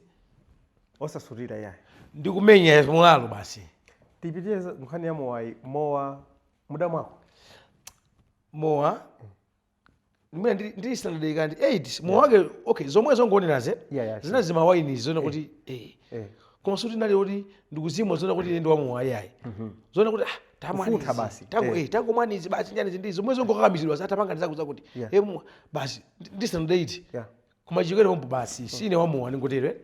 osasutira yayi ndikumenya mulalo basi tipitire nkhani ya mowa muda mwako mowa mwina ndi standard kandi 8 mowa wake okay zomwe zongooneraze zina zima wine zona kuti koma suti nali kuti ndikuzimwa zona kuti ndi wa mowa yayi zona kuti tamwaniza basi tangu mwanizi basi nyani zindizo mwezi ngokakamizirwa zatapanga ndizakuza kuti basi ndi standard 8 koma chikere pompo basi sine wa mowa ningotere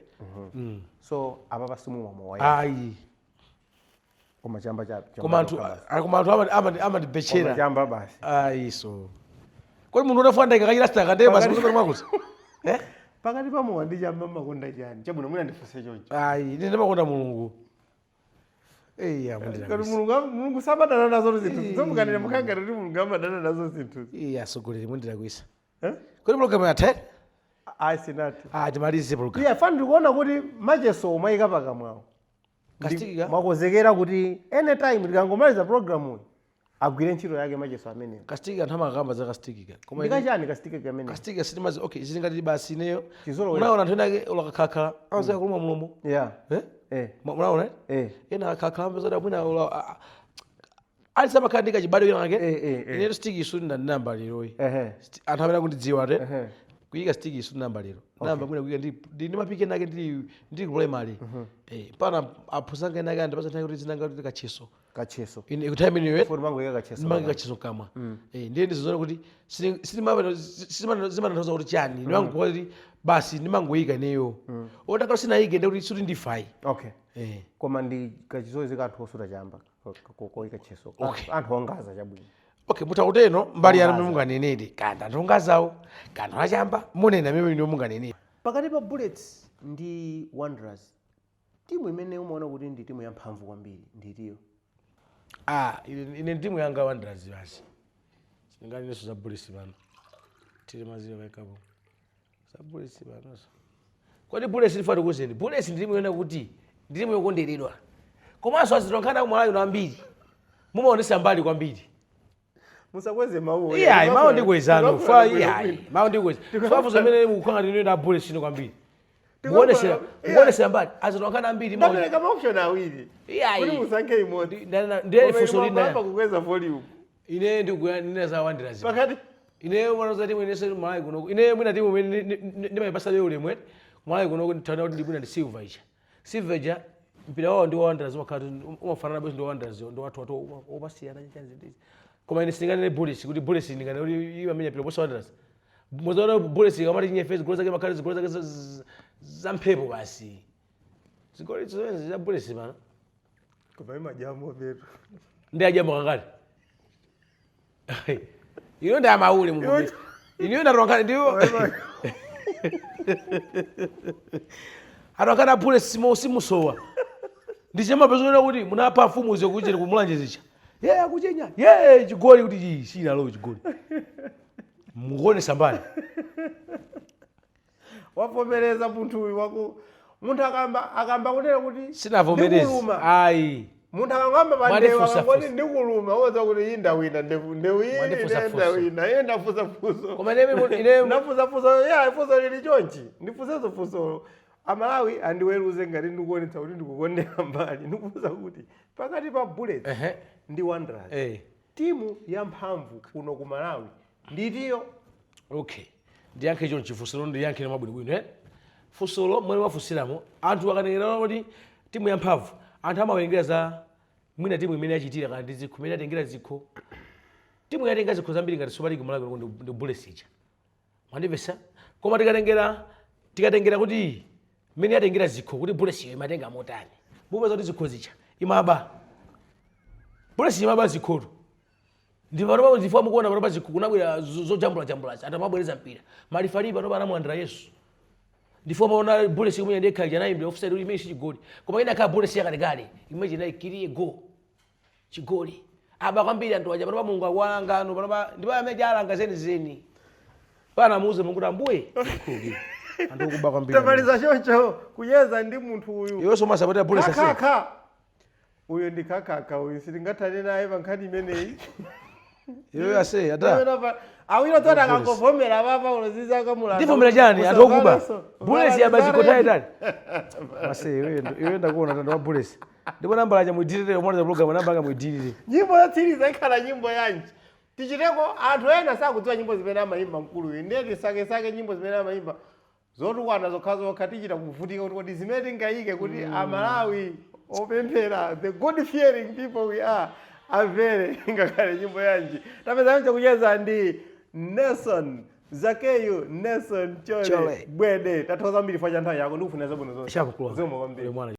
so apa pasimu wa mowa ayi koma chamba koma anthu amandibechera chamba basi ayi so kodi munthu unafanda ikakachirasta kande basi kuti mwakuti pakati pa mowa ndi chamba makonda chani chabwino mwina ndifunse choncho ayi ndi ndimakonda mulungu kati mulungu samadana nazo zinthu zomukanira mukhangati kuti mulungu amadana nazo zinthu asogoleri mwindirakwisa kodi program yathe sinati timalize program fani ndikuona kuti macheso mayika pakamwawo Kastika makozekera kuti anytime tikangomaliza program uyu agwire ntchito yake macheso ameneyo. Kastika ntama akamba za kastika. Koma ndikachani kastika kameneyo? Kastika sitimazi okay zingati basi neyo. Chizolo unaona anthu ake olakakhala anza kuluma mlomo. Yeah. Unaona? Ena akakhala mbezada mwina alisema kandika chibado yake. Ine stick isu namba lero. Anthu amene kundidziwa ate. Kuyika stick isu namba lero. Namba mwina kuyika ndi mapike nake ndi primary. Pana apusanga nake andipasa nthawi kuti zinanga kuti kacheso. Ine time niwe for mango yaka kacheso. Mango kacheso kama. Ndiye ndizoona kuti simanatoza kuti chani. Ni wangu kuti basi ni mango yika neyo. Odakalo sina yike ndi kuti suti ndifai. Okay. Koma ndi kachizo zikathu osuta chamba. Ko kacheso. Anthu ongaza chabwino. Okay, mutauteno mbali ya munganenedi kanda ndongazawo kanda achamba munena mimi ndi munganenedi. Pakati pa Bullets ndi Wanderers timu imene umaona kuti ndi timu yamphamvu kwambiri nditiyo. Ine timu yanga Wanderers basi. Singani neso za Bullets bana. Tile maziwa wekapo. Za Bullets bana. Kwani Bullets lifati kuzeni. Bullets ndi timu yona kuti ndi timu yokonderedwa. Komanso azironkana kumalayo na ambiri. Mumaonesa mbali kwambiri. Musakweze mawu. Mawu ndikwezano. Mawu ndikweza. Fafu zimene mukukanga ndino da Bullets ino kwambiri. Muonese mbali azironkana ambiri mawu. Ndabele kama option awiri. Kuni musanke imodi. Ndiye fusolina. Hapa kukweza volume. Ine ndikuyanira za Wanderers. Pakati ine wanaza timu ine selu malayi kuno. Ine mwina timu ndimayipasa leo lemwe. Malayi kuno tana kuti ndibuna ndi Silver icha. Silver icha mpira wao ndi Wanderers wakati umafanana basi ndi Wanderers ndi watu opasiyana chanzi ndizi. Koma ine singane Bullets kuti Bullets ndingane kuti iwe amenya pira bosa Wanderers. Muzona Bullets kamati nye face goza ke makali goza ke zamphepo basi. Zigoli zowenza za Bullets bana. Koma majambo vetu. Ndi ajambo kangati. Iyo nda maule mungu. Iyo nda ronkana ndiyo. Arokana Bullets simusowa. Ndichema pezona kuti munapa mfumu zo kuchera kumulanje zicha. Akuchenya. Chigoli kuti china lo chigoli. Muone sambani. Wavomereza munthu uyu wako. Munthu akamba kunena kuti sinavomereza. Munthu akangamba pandewa ngoti ndikuluma woza kuti inda wina ndewu ina fusa fuso. Koma ine nafusa fuso fuso lili chonchi. Ndifusezo fuso. Amalawi andiweruze ngati ndikuonetsa kuti ndikukondera mbali. Ndikufusa kuti pakati pa Bullets ndi Wanderers. Timu yamphamvu kuno ku Malawi nditiyo. Okay. Ndiyankhe icho nchifunsiro ndiyankhe mabwinobwino funsolo mwene wafusiramo anthu akanengera kuti timu yamphamvu anthu amawerengera za mwina timu imene yachitira kana ndi zikho imene yatengera zikho. Timu yatenga zikho zambiri ngati Super League Malawi ndi Bullets ija. Mwandipesa koma tikatengera kuti imene yatengera zikho kuti Bullets iyo imatenga motani. Mupeza kuti zikho zija imaba. Bullets imaba zikhoto. Ndivaro ndifwa mukuona paropa zikunabwera zojambula atamabwereza mpira. Malifali paropa anamwandira Yesu. Ndifwa maona Bullets kumenya ndekha jana ndi offside uli meshi chigoli. Koma ina ka Bullets yakale imagine ikiriye go. Chigoli. Aba kwambiri anthu aja paropa Mulungu akwalangano paropa ndipo amene alanga zeni. Pana muuze Mulungu ambuye. Anthu kuba kwambiri. Tamaliza choncho kuyeza ndi munthu uyu. Iwe so masapota Bullets kaka. Uyo ndi kaka uyu sitingathane naye pankhani imeneyi. Iyo ase ata. Awiro toda kangovomera baba unoziza kamula. Ndivomera chani anthu okuba. Bullets yabazikota itali. Mase iwe ndakuona tanda wa Bullets. Ndipo namba laja muidirire umona program namba nga muidirire. Nyimbo ya series ikhala nyimbo yanji. Tichiteko anthu ena sakudziwa nyimbo zimene amayimba mkulu uyu. Ndiye tisake nyimbo zimene amayimba. Zotukwana zokhazo okhatichita kuvutika kuti zimene tingayike kuti Amalawi opemphera the God fearing people we are. Avere ngakale nyimbo yanji. Tapeza nje kucheza ndi Nelson Zakeyu Nelson Chole Bwede. Tathoza mbiri fwa chanthawi yako ndikufuna zabwino zonse. Shakukuwa. Zomwe kwambiri.